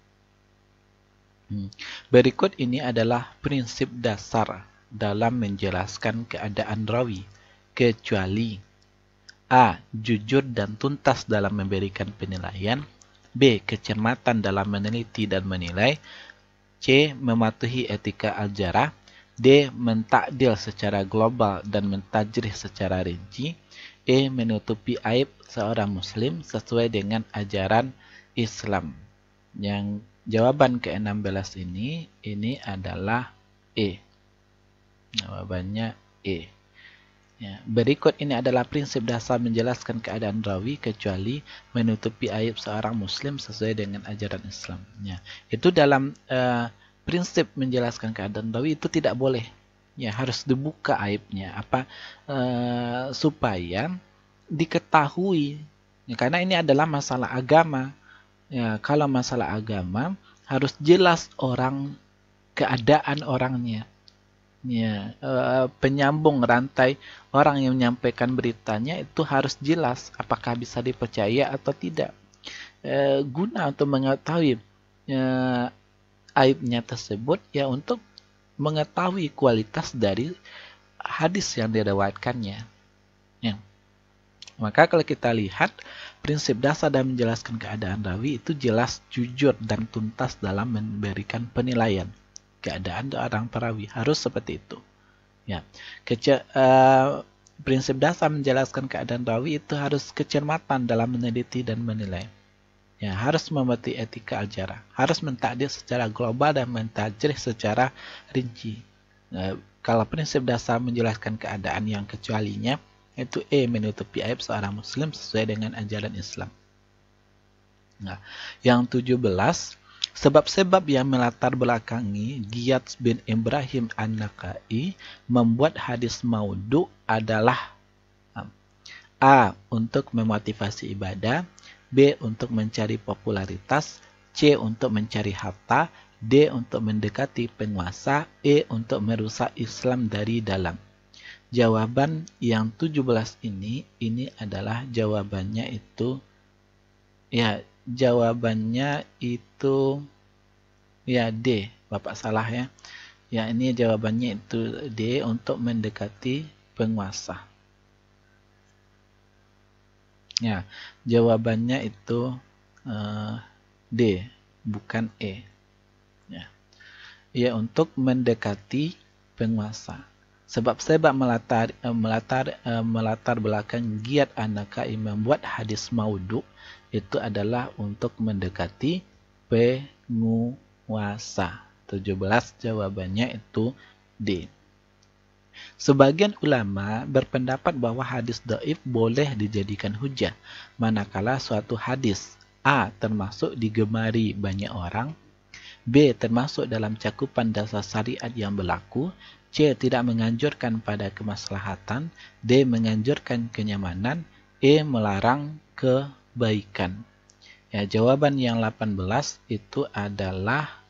Berikut ini adalah prinsip dasar dalam menjelaskan keadaan rawi, kecuali A. Jujur dan tuntas dalam memberikan penilaian, B. Kecermatan dalam meneliti dan menilai, C. Mematuhi etika al-jarah, D. Mentakdil secara global dan mentajrih secara rinci, E. Menutupi aib seorang muslim sesuai dengan ajaran Islam. Yang jawaban ke-16 ini adalah E. Jawabannya E. Ya, berikut ini adalah prinsip dasar menjelaskan keadaan rawi kecuali menutupi aib seorang muslim sesuai dengan ajaran Islam. Ya, itu dalam prinsip menjelaskan keadaan rawi itu tidak boleh. Ya, harus dibuka aibnya supaya diketahui. Ya, karena ini adalah masalah agama. Ya, kalau masalah agama harus jelas keadaan orangnya. Ya, penyambung rantai orang yang menyampaikan beritanya itu harus jelas apakah bisa dipercaya atau tidak. Guna untuk mengetahui aibnya tersebut ya untuk mengetahui kualitas dari hadis yang diriwayatkannya. Ya. Maka kalau kita lihat prinsip dasar dalam menjelaskan keadaan rawi itu jelas, jujur dan tuntas dalam memberikan penilaian. Keadaan orang perawi harus seperti itu. Ya, prinsip dasar menjelaskan keadaan rawi itu harus kecermatan dalam meneliti dan menilai. Ya, harus mematuhi etika al-jarah, harus mentakdir secara global dan mentajrih secara rinci. Kalau prinsip dasar menjelaskan keadaan yang kecualinya itu E. Menutupi aib seorang muslim sesuai dengan ajaran Islam. Nah, yang 17. Sebab-sebab yang melatar belakangi Ghiyath bin Ibrahim An-Nakhai membuat hadis maudhu adalah A. Untuk memotivasi ibadah, B. Untuk mencari popularitas, C. Untuk mencari harta, D. Untuk mendekati penguasa, E. Untuk merusak Islam dari dalam. Jawaban yang 17 ini adalah jawabannya itu, ya, jawabannya itu, ya, D. Bapak salah ya. Ya, ini jawabannya itu D, untuk mendekati penguasa. Ya, jawabannya itu D, bukan E. Ya, ya, untuk mendekati penguasa. Sebab-sebab melatar belakang giat An-Nakhai membuat hadis maudhu itu adalah untuk mendekati penguasa. 17 jawabannya itu D. Sebagian ulama berpendapat bahwa hadis dhaif boleh dijadikan hujah manakala suatu hadis A. termasuk digemari banyak orang, B. termasuk dalam cakupan dasar syariat yang berlaku, C. tidak menganjurkan pada kemaslahatan, D. menganjurkan kenyamanan, E. melarang kebaikan. Ya, jawaban yang 18 itu adalah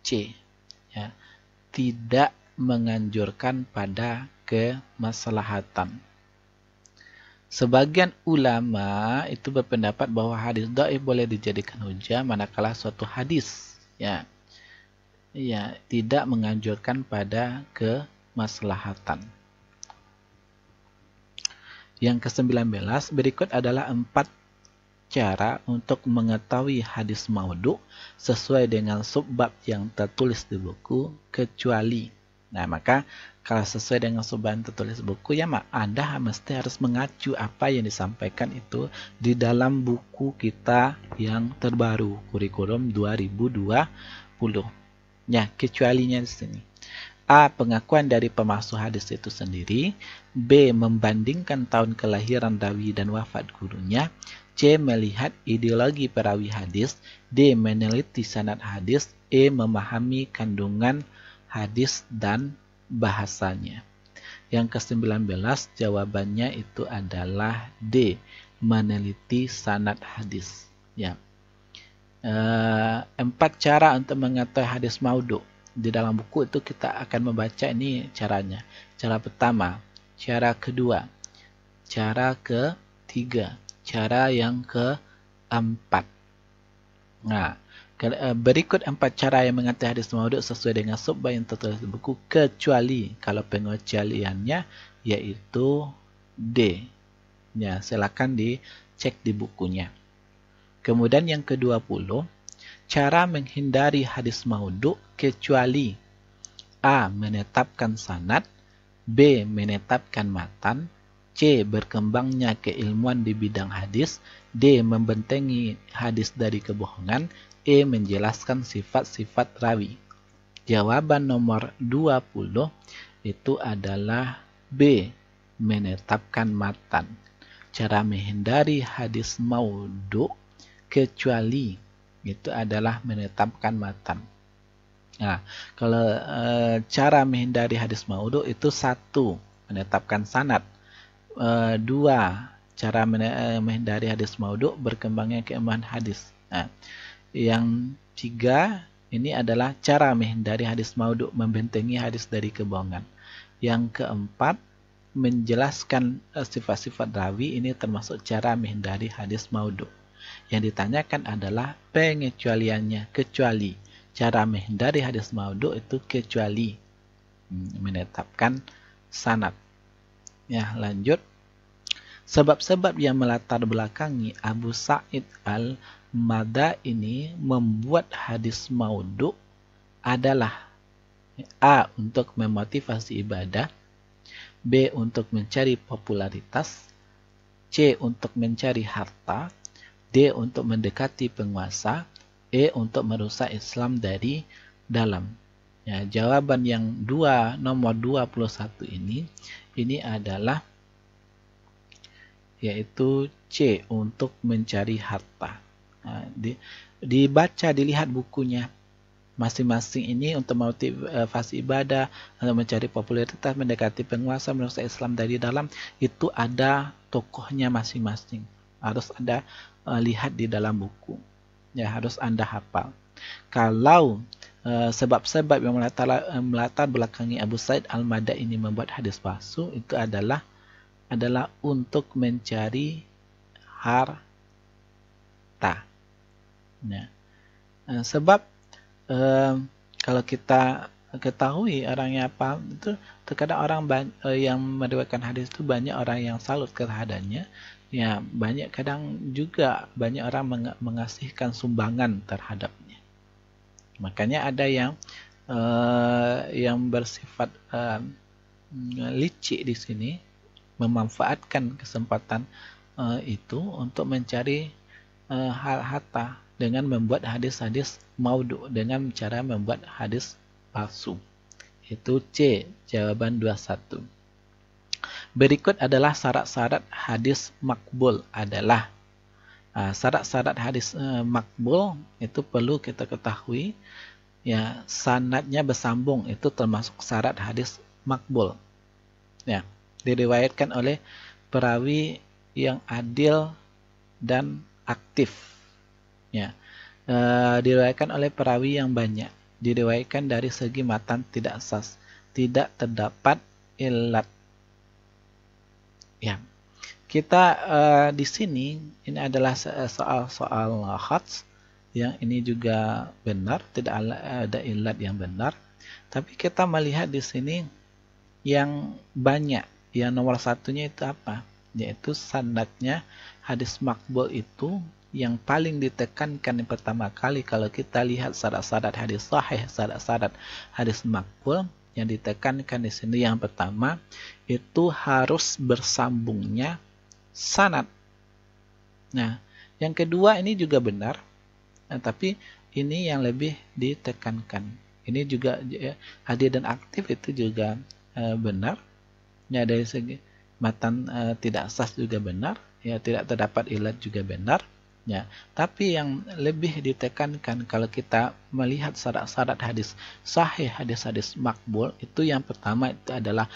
C. Ya, tidak menganjurkan pada kemaslahatan. Sebagian ulama itu berpendapat bahwa hadis dhaif boleh dijadikan hujah manakala suatu hadis tidak menganjurkan pada kemaslahatan. Yang ke-19, berikut adalah 4 cara untuk mengetahui hadis maudhu sesuai dengan subbab yang tertulis di buku, kecuali. Nah, maka kalau sesuai dengan subbab yang tertulis di buku, ya Anda mesti harus mengacu apa yang disampaikan itu di dalam buku kita yang terbaru, kurikulum 2020. Ya, kecualinya di sini. A. Pengakuan dari pemasuk hadis itu sendiri. B. Membandingkan tahun kelahiran rawi dan wafat gurunya. C. Melihat ideologi perawi hadis. D. Meneliti sanad hadis. E. Memahami kandungan hadis dan bahasanya. Yang ke-19 jawabannya itu adalah D. Meneliti sanad hadis. Ya. 4 cara untuk mengetahui hadis maudhu. Di dalam buku itu kita akan membaca ini caranya. Cara pertama, cara kedua, cara ketiga, cara yang keempat. Nah, berikut 4 cara yang mengetahui hadis maudhu sesuai dengan subbab yang tertulis di buku, kecuali. Kalau pengecualiannya yaitu D. Ya, silakan dicek di bukunya. Kemudian yang ke-20, cara menghindari hadis maudhu kecuali A. Menetapkan sanad, B. Menetapkan matan, C. Berkembangnya keilmuan di bidang hadis, D. Membentengi hadis dari kebohongan, E. Menjelaskan sifat-sifat rawi. Jawaban nomor 20 itu adalah B. Menetapkan matan. Cara menghindari hadis maudhu kecuali itu adalah menetapkan matan. Nah, kalau cara menghindari hadis maudhu itu 1. Menetapkan sanad. 2. Cara menghindari hadis maudhu berkembangnya keilmuan hadis. Nah, yang 3 ini adalah cara menghindari hadis maudhu, membentengi hadis dari kebohongan. Yang keempat, menjelaskan sifat-sifat rawi, ini termasuk cara menghindari hadis maudhu. Yang ditanyakan adalah pengecualiannya, kecuali. Cara menghindari hadis maudhu itu kecuali menetapkan sanad. Ya, lanjut. Sebab-sebab yang melatar belakangi Abu Sa'id Al-Madaini membuat hadis maudhu adalah A. Untuk memotivasi ibadah, B. Untuk mencari popularitas, C. Untuk mencari harta, D. Untuk mendekati penguasa, E. Untuk merusak Islam dari dalam. Ya, jawaban yang nomor 21 ini adalah yaitu C. Untuk mencari harta. Nah, dilihat bukunya. masing-masing ini untuk motivasi ibadah, untuk mencari popularitas, mendekati penguasa, merusak Islam dari dalam, itu ada tokohnya masing-masing. Harus Anda lihat di dalam buku. Ya, harus Anda hafal. Kalau sebab-sebab yang melatar belakangi Abu Sa'id Al-Madaini membuat hadis palsu itu adalah untuk mencari harta. Nah, sebab kalau kita ketahui orangnya apa, itu terkadang orang yang meriwayatkan hadis itu banyak orang yang salut terhadapnya. Ya, kadang juga banyak orang mengasihkan sumbangan terhadapnya. Makanya ada yang bersifat licik di sini, memanfaatkan kesempatan itu untuk mencari harta dengan membuat hadis-hadis maudhu, dengan cara membuat hadis palsu. Itu C, jawaban 21. Berikut adalah syarat-syarat hadis makbul adalah syarat-syarat hadis makbul itu perlu kita ketahui, ya, sanadnya bersambung itu termasuk syarat hadis makbul. Ya, diriwayatkan oleh perawi yang adil dan aktif. Ya, diriwayatkan oleh perawi yang banyak, diriwayatkan dari segi matan tidak sahih, tidak terdapat illat. Ya, kita di sini ini adalah soal khads, yang ini juga benar, tidak ada illat yang benar. Tapi kita melihat di sini yang banyak, yang nomor satunya itu apa? Yaitu sanadnya hadis makbul itu yang paling ditekankan yang pertama kali kalau kita lihat syarat-syarat hadis sahih, syarat-syarat hadis makbul yang ditekankan di sini yang pertama itu harus bersambungnya sanad. Nah, yang kedua ini juga benar, tapi ini yang lebih ditekankan. Ini juga hadir dan aktif itu juga benar. Ya, dari segi matan tidak sah juga benar, ya, tidak terdapat ilat juga benar. Ya, tapi yang lebih ditekankan kalau kita melihat syarat-syarat hadis sahih, hadis-hadis makbul, itu yang pertama itu adalah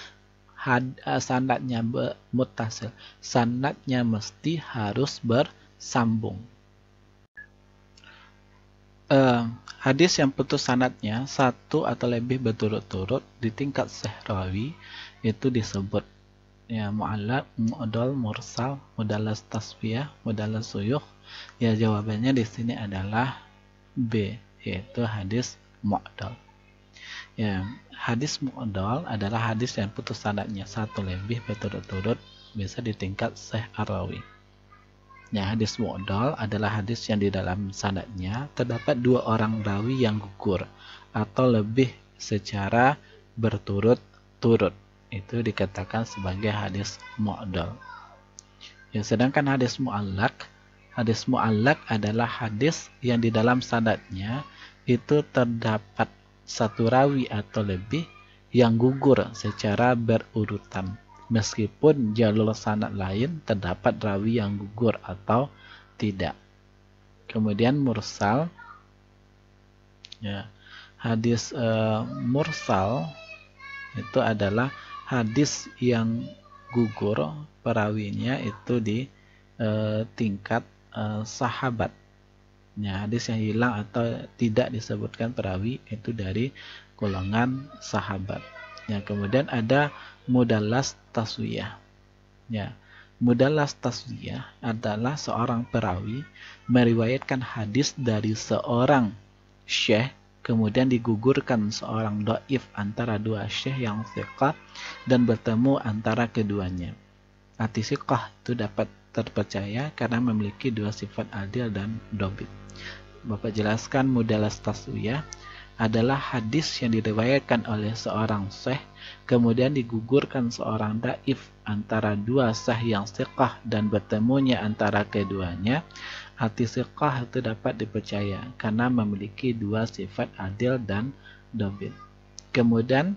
sanadnya muttasil. Sanadnya mesti harus bersambung. Hadis yang putus sanadnya satu atau lebih berturut-turut di tingkat sahrawi itu disebut ya mu'allaq, mu'dal, mursal, mudallas tasfiyah, mudallas suyukh. Ya, jawabannya di sini adalah B, yaitu hadis mu'dal. Ya, hadis mu'dal adalah hadis yang putus sanadnya satu lebih berturut-turut bisa di tingkat sahih ar-rawi. Ya, hadis mu'dal adalah hadis yang di dalam sanadnya terdapat dua orang rawi yang gugur atau lebih secara berturut-turut. Itu dikatakan sebagai hadis mu'dal. Ya, sedangkan hadis mu'allaq adalah hadis yang di dalam sanadnya itu terdapat satu rawi atau lebih yang gugur secara berurutan, meskipun jalur sanad lain terdapat rawi yang gugur atau tidak. Kemudian mursal, ya, hadis mursal itu adalah hadis yang gugur perawinya itu di tingkat sahabat. Ya, hadis yang hilang atau tidak disebutkan perawi itu dari golongan sahabat. Ya, kemudian ada mudallas taswiyah. Ya, mudallas taswiyah adalah seorang perawi meriwayatkan hadis dari seorang syekh, kemudian digugurkan seorang dhaif antara dua syekh yang thiqah dan bertemu antara keduanya. Arti thiqah itu dapat terpercaya karena memiliki dua sifat adil dan dhabit. Bapak jelaskan mudallas taswiyah adalah hadis yang diriwayatkan oleh seorang syekh kemudian digugurkan seorang dhaif antara dua syekh yang thiqah dan bertemunya antara keduanya. Arti thiqah itu dapat dipercaya karena memiliki dua sifat adil dan dhabit. Kemudian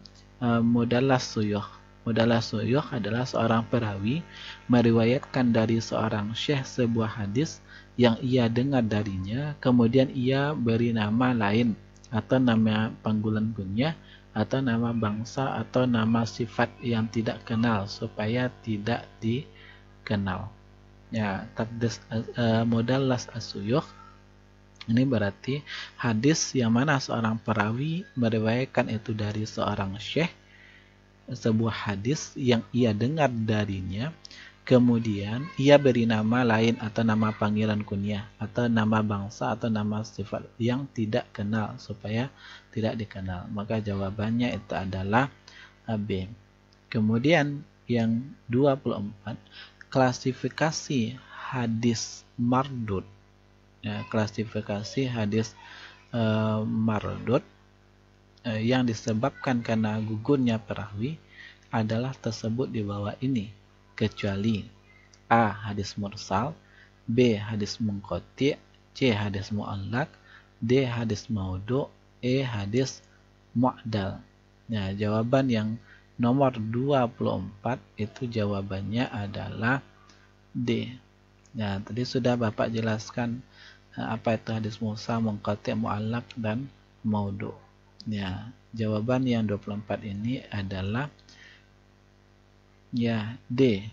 mudallas suyukh. Mudallas suyukh adalah seorang perawi meriwayatkan dari seorang syekh sebuah hadis yang ia dengar darinya, kemudian ia beri nama lain atau nama panggilan kunyah, atau nama bangsa, atau nama sifat yang tidak kenal supaya tidak dikenal. Ya, taqdis mudallas as-suyukh ini berarti hadis yang mana seorang perawi meriwayatkan itu dari seorang syekh, sebuah hadis yang ia dengar darinya, kemudian ia beri nama lain atau nama panggilan kunyah atau nama bangsa atau nama sifat yang tidak kenal supaya tidak dikenal. Maka jawabannya itu adalah B. Kemudian yang 24, klasifikasi hadis mardud. Ya, klasifikasi hadis mardud yang disebabkan karena gugurnya perawi adalah tersebut di bawah ini, kecuali A. hadis mursal, B. hadis munqati', C. hadis mu'allaq, D. hadis maudhu', E. hadis mu'dal. Nah, jawaban yang nomor 24 itu jawabannya adalah D. Nah, tadi sudah Bapak jelaskan apa itu hadis mursal, munqati', mu'allaq, dan maudhu'. Ya, jawaban yang 24 ini adalah ya D.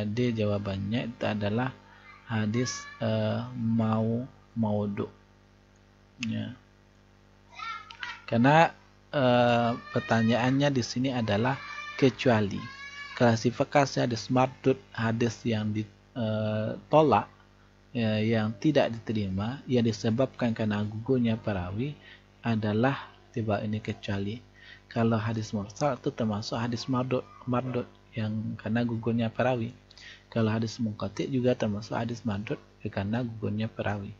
D jawabannya itu adalah hadis maudhu'. Ya. Karena pertanyaannya di sini adalah kecuali. Klasifikasi hadis mardud, hadis yang ditolak, yang tidak diterima, yang disebabkan karena gugurnya perawi adalah tiba ini kecuali. Kalau hadis mursal itu termasuk hadis mardud yang karena gugurnya perawi. Kalau hadis munqati' juga termasuk hadis mardud karena gugurnya perawi.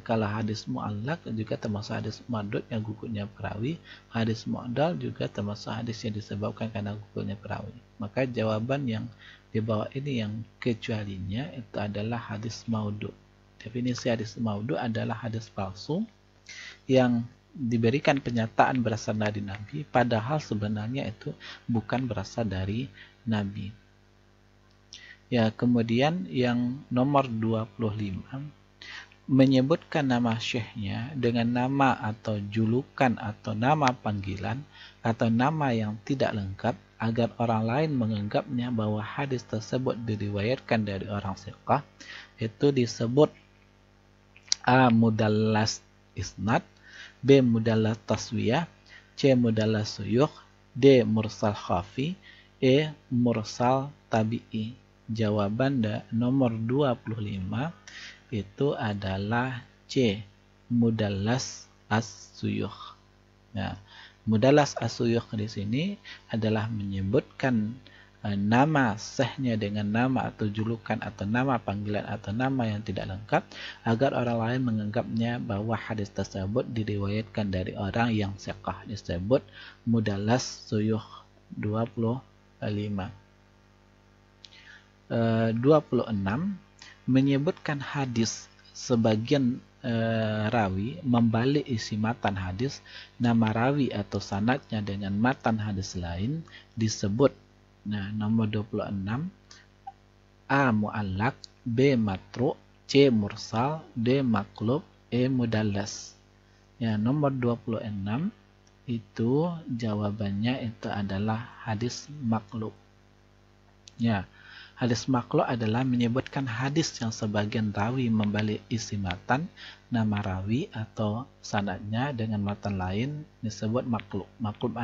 Kalau hadis mu'allaq juga termasuk hadis mardud yang gugurnya perawi. Hadis mu'dal juga termasuk hadis yang disebabkan karena gugurnya perawi. Maka jawaban yang di bawah ini yang kecualinya itu adalah hadis maudhu'. Definisi hadis maudhu' adalah hadis palsu yang diberikan penyataan berasal dari Nabi, padahal sebenarnya itu bukan berasal dari Nabi. Ya, kemudian yang nomor 25, menyebutkan nama syekhnya dengan nama atau julukan atau nama panggilan atau nama yang tidak lengkap agar orang lain menganggapnya bahwa hadis tersebut diriwayatkan dari orang thiqah, itu disebut A. mudallas isnad, B. mudallas taswiyah, C. mudallas suyukh, D. mursal khafi, E. mursal tabi'i. Jawaban nomor 25 itu adalah C. mudallas as-suyukh. Nah, mudallas as-suyukh di sini adalah menyebutkan nama syekhnya dengan nama atau julukan atau nama panggilan atau nama yang tidak lengkap agar orang lain menganggapnya bahwa hadis tersebut diriwayatkan dari orang yang thiqah, disebut mudallas suyukh. 25. 26. Menyebutkan hadis sebagian rawi membalik isi matan hadis, nama rawi atau sanadnya dengan matan hadis lain disebut. Nah, nomor 26, A. mu'allaq, B. matru', C. mursal, D. maqlub, E. mudallas. Ya, nomor 26 itu jawabannya itu adalah hadis maqlub. Ya, hadis maqlub adalah menyebutkan hadis yang sebagian rawi membalik isi matan, nama rawi atau sanadnya dengan matan lain disebut maqlub. Maqlub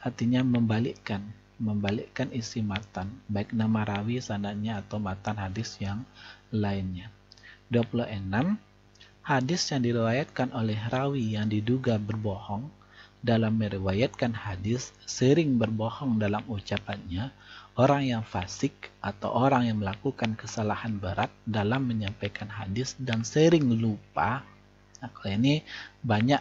artinya membalikkan isi matan, baik nama rawi, sanadnya atau matan hadis yang lainnya. 26. Hadis yang diriwayatkan oleh rawi yang diduga berbohong dalam meriwayatkan hadis, sering berbohong dalam ucapannya, orang yang fasik atau orang yang melakukan kesalahan berat dalam menyampaikan hadis dan sering lupa. Nah, kalau ini banyak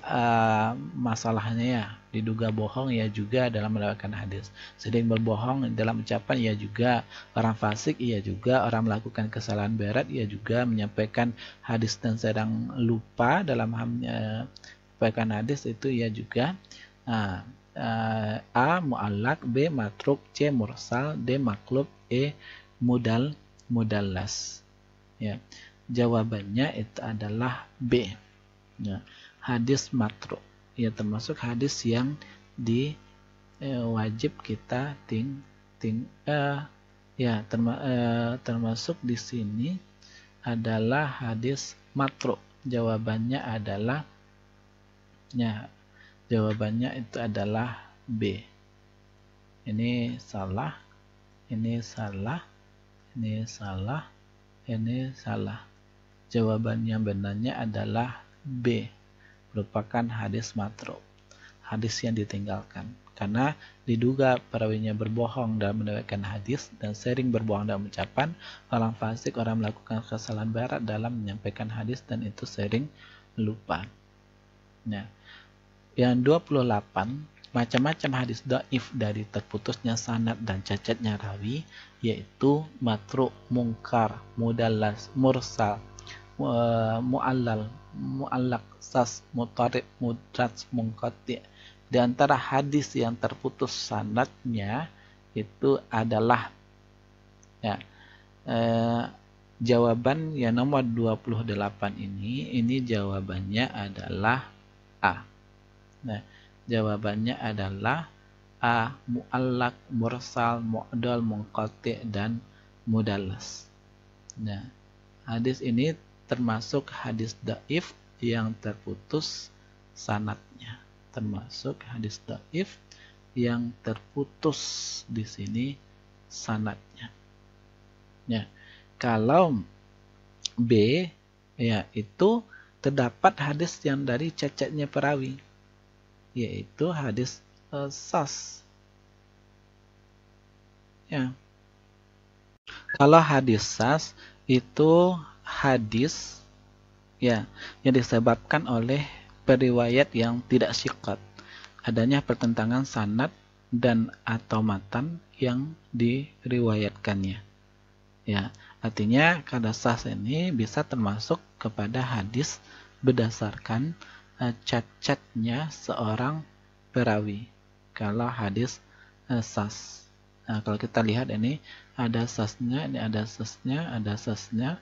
masalahnya ya, diduga bohong ya juga dalam meriwayatkan hadis, sering berbohong dalam ucapan ya juga, orang fasik ya juga, orang melakukan kesalahan berat ya juga, menyampaikan hadis dan sedang lupa dalam menyampaikan hadis itu ya juga. A. mu'allaq, B. matruk, C. mursal, D. maqlub, E. mudallas. Ya, jawabannya itu adalah B. Ya, hadis matruk. ya termasuk hadis yang wajib kita termasuk di sini adalah hadis matruk. Jawabannya itu adalah B. Ini salah, ini salah, ini salah, ini salah. Jawaban yang benarnya adalah B, merupakan hadis matruk, hadis yang ditinggalkan. Karena diduga perawinya berbohong dalam meriwayatkan hadis dan sering berbohong dalam ucapan. Orang fasik, orang melakukan kesalahan berat dalam menyampaikan hadis dan itu sering lupa. Nah, yang 28, macam-macam hadis dhaif dari terputusnya sanad dan cacatnya rawi, yaitu matruk, mungkar, mudallas, mursal, mu'allal, mu'allaq, sas, mutarib, mudraj, munqati. Di antara hadis yang terputus sanadnya itu adalah jawaban yang nomor 28 ini jawabannya adalah A. Nah, jawabannya adalah A, mu'allaq, mursal, mu'dal, munqati, dan mudallas. Nah, hadis ini termasuk hadis dhaif yang terputus sanadnya. Termasuk hadis dhaif yang terputus di sini sanadnya. Ya, kalau B, ya itu terdapat hadis yang dari cacatnya perawi, yaitu hadis sas. Ya. Kalau hadis sas itu hadis yang disebabkan oleh periwayat yang tidak siqat, adanya pertentangan sanad dan atau matan yang diriwayatkannya. Ya, artinya kada sas ini bisa termasuk kepada hadis berdasarkan cacatnya seorang perawi. Kalau hadis sas. Nah, kalau kita lihat ini ada sasnya, ini ada sasnya, ada sasnya.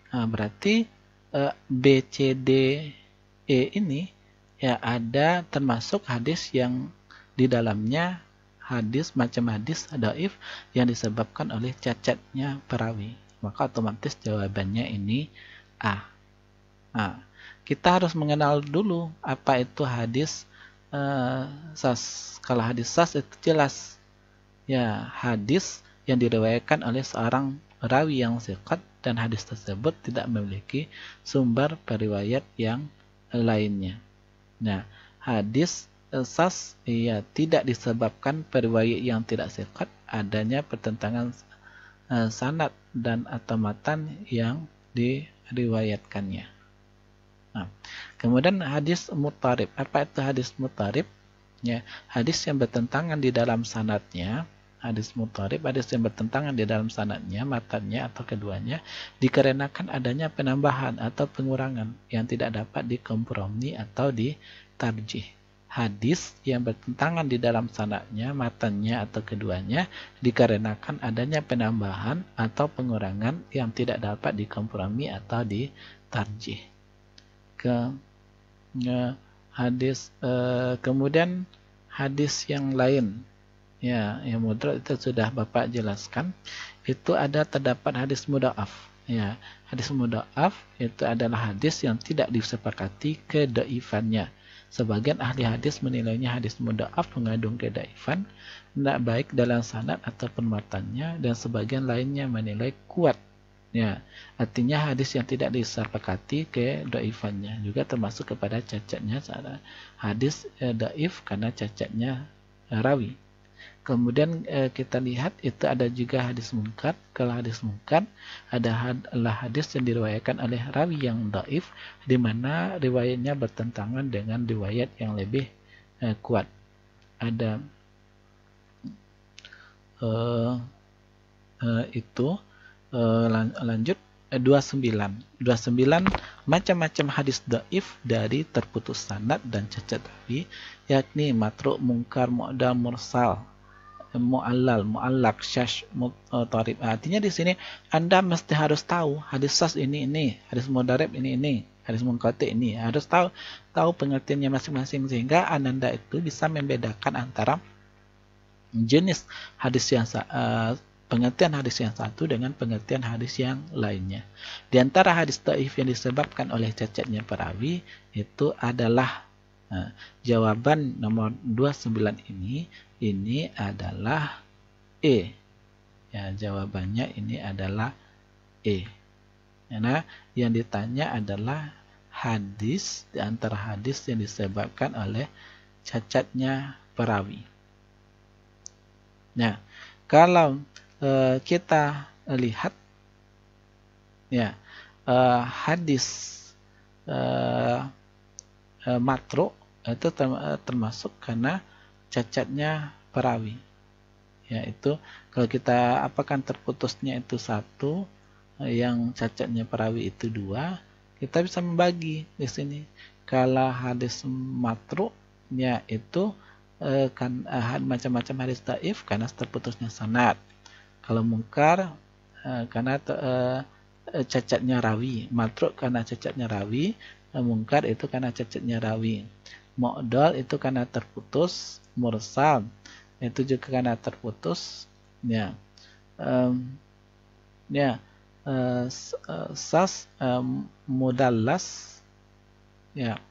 Nah, berarti B, C, D, E ini ya ada termasuk hadis yang di dalamnya macam hadis dhaif yang disebabkan oleh cacatnya perawi. Maka otomatis jawabannya ini A. Nah, kita harus mengenal dulu apa itu hadis sas. Kalau hadis sas itu jelas ya hadis yang diriwayatkan oleh seorang rawi yang thiqat dan hadis tersebut tidak memiliki sumber periwayat yang lainnya. Nah, hadis sas ya tidak disebabkan periwayat yang tidak thiqat, adanya pertentangan sanad dan atau matan yang diriwayatkannya. Nah, kemudian hadis mutarib. Apa itu hadis mutarib? Ya, hadis yang bertentangan di dalam sanadnya. Hadis mutarib, hadis yang bertentangan di dalam sanadnya, matannya atau keduanya, dikarenakan adanya penambahan atau pengurangan yang tidak dapat dikompromi atau ditarjih. Hadis yang bertentangan di dalam sanadnya, matannya atau keduanya, dikarenakan adanya penambahan atau pengurangan yang tidak dapat dikompromi atau ditarjih. Kemudian hadis yang lain. Ya, yang mudraj itu sudah Bapak jelaskan. Itu terdapat hadis mudha'af. Ya, hadis mudha'af itu adalah hadis yang tidak disepakati kedaifannya. Sebagian ahli hadis menilainya hadis mudha'af mengandung kedhaifan, tidak baik dalam sanad ataupun matannya, dan sebagian lainnya menilai kuat. Ya, artinya hadis yang tidak disepakati kedhaifannya juga termasuk kepada cacatnya hadis dhaif karena cacatnya rawi. Kemudian kita lihat itu ada juga hadis munkar. Kalau hadis munkar adalah hadis yang diriwayatkan oleh rawi yang dhaif, di mana riwayatnya bertentangan dengan riwayat yang lebih kuat. Ada lanjut 29 macam-macam hadis dhaif dari terputus sanad dan cacat rawi, yakni matruk, mungkar, mu'dal, mursal, mu'allal, mu'allaq, syash, mutarib. Artinya di sini Anda mesti harus tahu hadis sas ini, hadis mudarib ini. Hadis munqati ini harus tahu pengertiannya masing-masing, sehingga Ananda itu bisa membedakan antara jenis hadis yang pengertian hadis yang satu dengan pengertian hadis yang lainnya. Di antara hadis dhaif yang disebabkan oleh cacatnya perawi itu adalah jawaban nomor 29 ini adalah E. Ya, jawabannya ini adalah E. Karena yang ditanya adalah hadis di antara hadis yang disebabkan oleh cacatnya perawi. Nah, kalau kita lihat ya hadis matru itu termasuk karena cacatnya perawi. Yaitu kalau kita apakan terputusnya itu satu, yang cacatnya perawi itu dua, kita bisa membagi di sini. Kalau hadis matru ya itu kan macam-macam hadis dhaif karena terputusnya sanad. Kalau mungkar karena cacatnya rawi, matruk karena cacatnya rawi, mungkar itu karena cacatnya rawi, mu'dal itu karena terputus, mursal itu juga karena terputus, ya, mudallas, ya.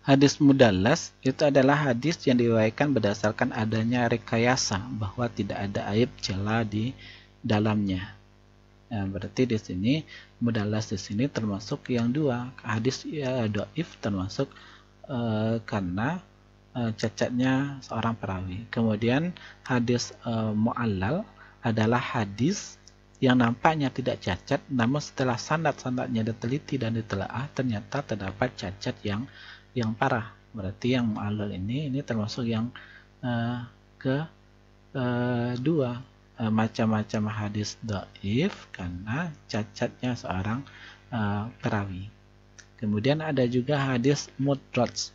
Hadis mudallas itu adalah hadis yang diriwayatkan berdasarkan adanya rekayasa bahwa tidak ada aib celah di dalamnya. Nah, berarti di sini mudallas di sini termasuk yang dua, hadis dhaif termasuk karena cacatnya seorang perawi. Kemudian hadis mu'allal adalah hadis yang nampaknya tidak cacat, namun setelah sanad-sanadnya diteliti dan ditelaah ternyata terdapat cacat yang parah. Berarti yang mu'allal ini termasuk yang kedua, macam-macam hadis dhaif karena cacatnya seorang perawi. Kemudian ada juga hadis mudraj.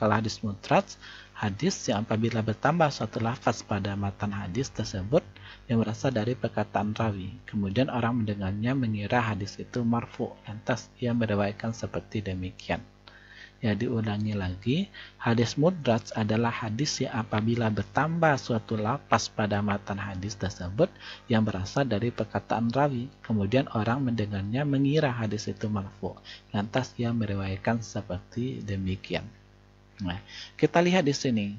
Kalau hadis mudraj, hadis yang apabila bertambah suatu lafaz pada matan hadis tersebut yang berasal dari perkataan rawi, kemudian orang mendengarnya mengira hadis itu marfu, lantas ia meriwayatkan seperti demikian. Ya, diulangi lagi, hadis mudraj adalah hadis yang apabila bertambah suatu lafaz pada matan hadis tersebut yang berasal dari perkataan rawi, kemudian orang mendengarnya mengira hadis itu marfu, lantas ia meriwayatkan seperti demikian. Nah, kita lihat di sini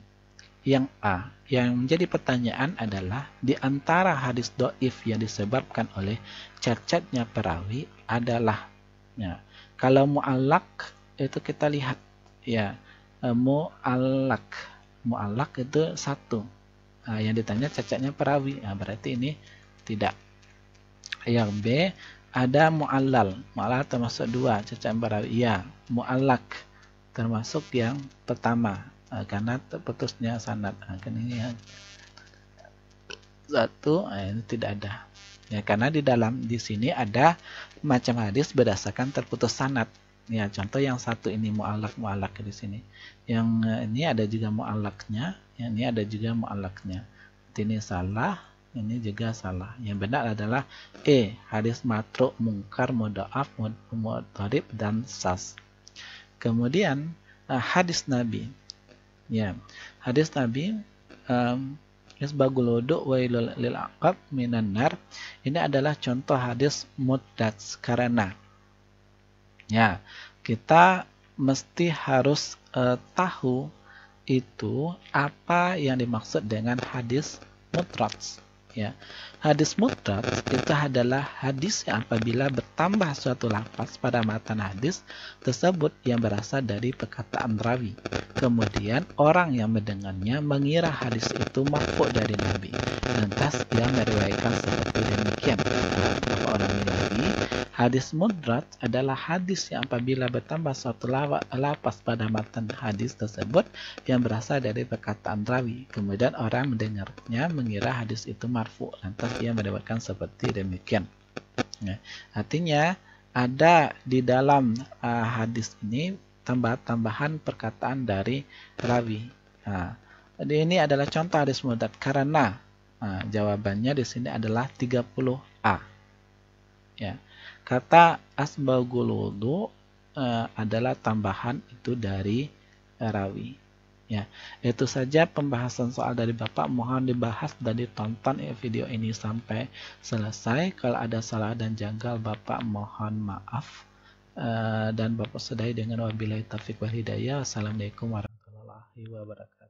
yang A, yang menjadi pertanyaan adalah di antara hadis dhaif yang disebabkan oleh cacatnya perawi adalah, ya, kalau mu'allaq itu kita lihat ya, mu'allaq itu satu. Nah, yang ditanya cacatnya perawi, nah, berarti ini tidak. Yang B ada mu'allal termasuk dua, cacat perawi, ya, mu'allaq termasuk yang pertama karena terputusnya sanad. Ini yang satu, ini tidak ada ya, karena di sini ada macam hadis berdasarkan terputus sanad. Ya, contoh yang satu ini mu'allaq di sini. Yang ini ada juga mu'allaqnya, yang ini ada juga mu'allaqnya. Ini salah, ini juga salah. Yang benar adalah E, hadis matruk, mungkar, mudha'af, mudharib dan sas. Kemudian hadis Nabi. Ya, hadis Nabi isbagul wudu wailul lil aqab minan nar. Ini adalah contoh hadis mudraj karena ya, kita mesti harus tahu itu apa yang dimaksud dengan hadis mudraj. Ya, hadis mudraj itu adalah hadis yang apabila bertambah suatu lafaz pada matan hadis tersebut yang berasal dari perkataan rawi, kemudian orang yang mendengarnya mengira hadis itu marfu dari Nabi, lantas dia meriwayatkan seperti demikian. Apa orangnya lagi? Hadis mudraj adalah hadis yang apabila bertambah suatu lafaz pada matan hadis tersebut yang berasal dari perkataan rawi, kemudian orang mendengarnya mengira hadis itu marfu, lantas ia mendapatkan seperti demikian. Nah, artinya ada di dalam hadis ini tambahan perkataan dari rawi. Nah, ini adalah contoh hadis mudraj karena jawabannya di sini adalah 30A. Ya. Kata asbagul wudu adalah tambahan itu dari rawi. Ya, itu saja pembahasan soal dari Bapak. Mohon dibahas dan ditonton video ini sampai selesai. Kalau ada salah dan janggal, Bapak mohon maaf. Dan Bapak sudahi dengan wabillahi taufiq wal hidayah. Wassalamualaikum warahmatullahi wabarakatuh.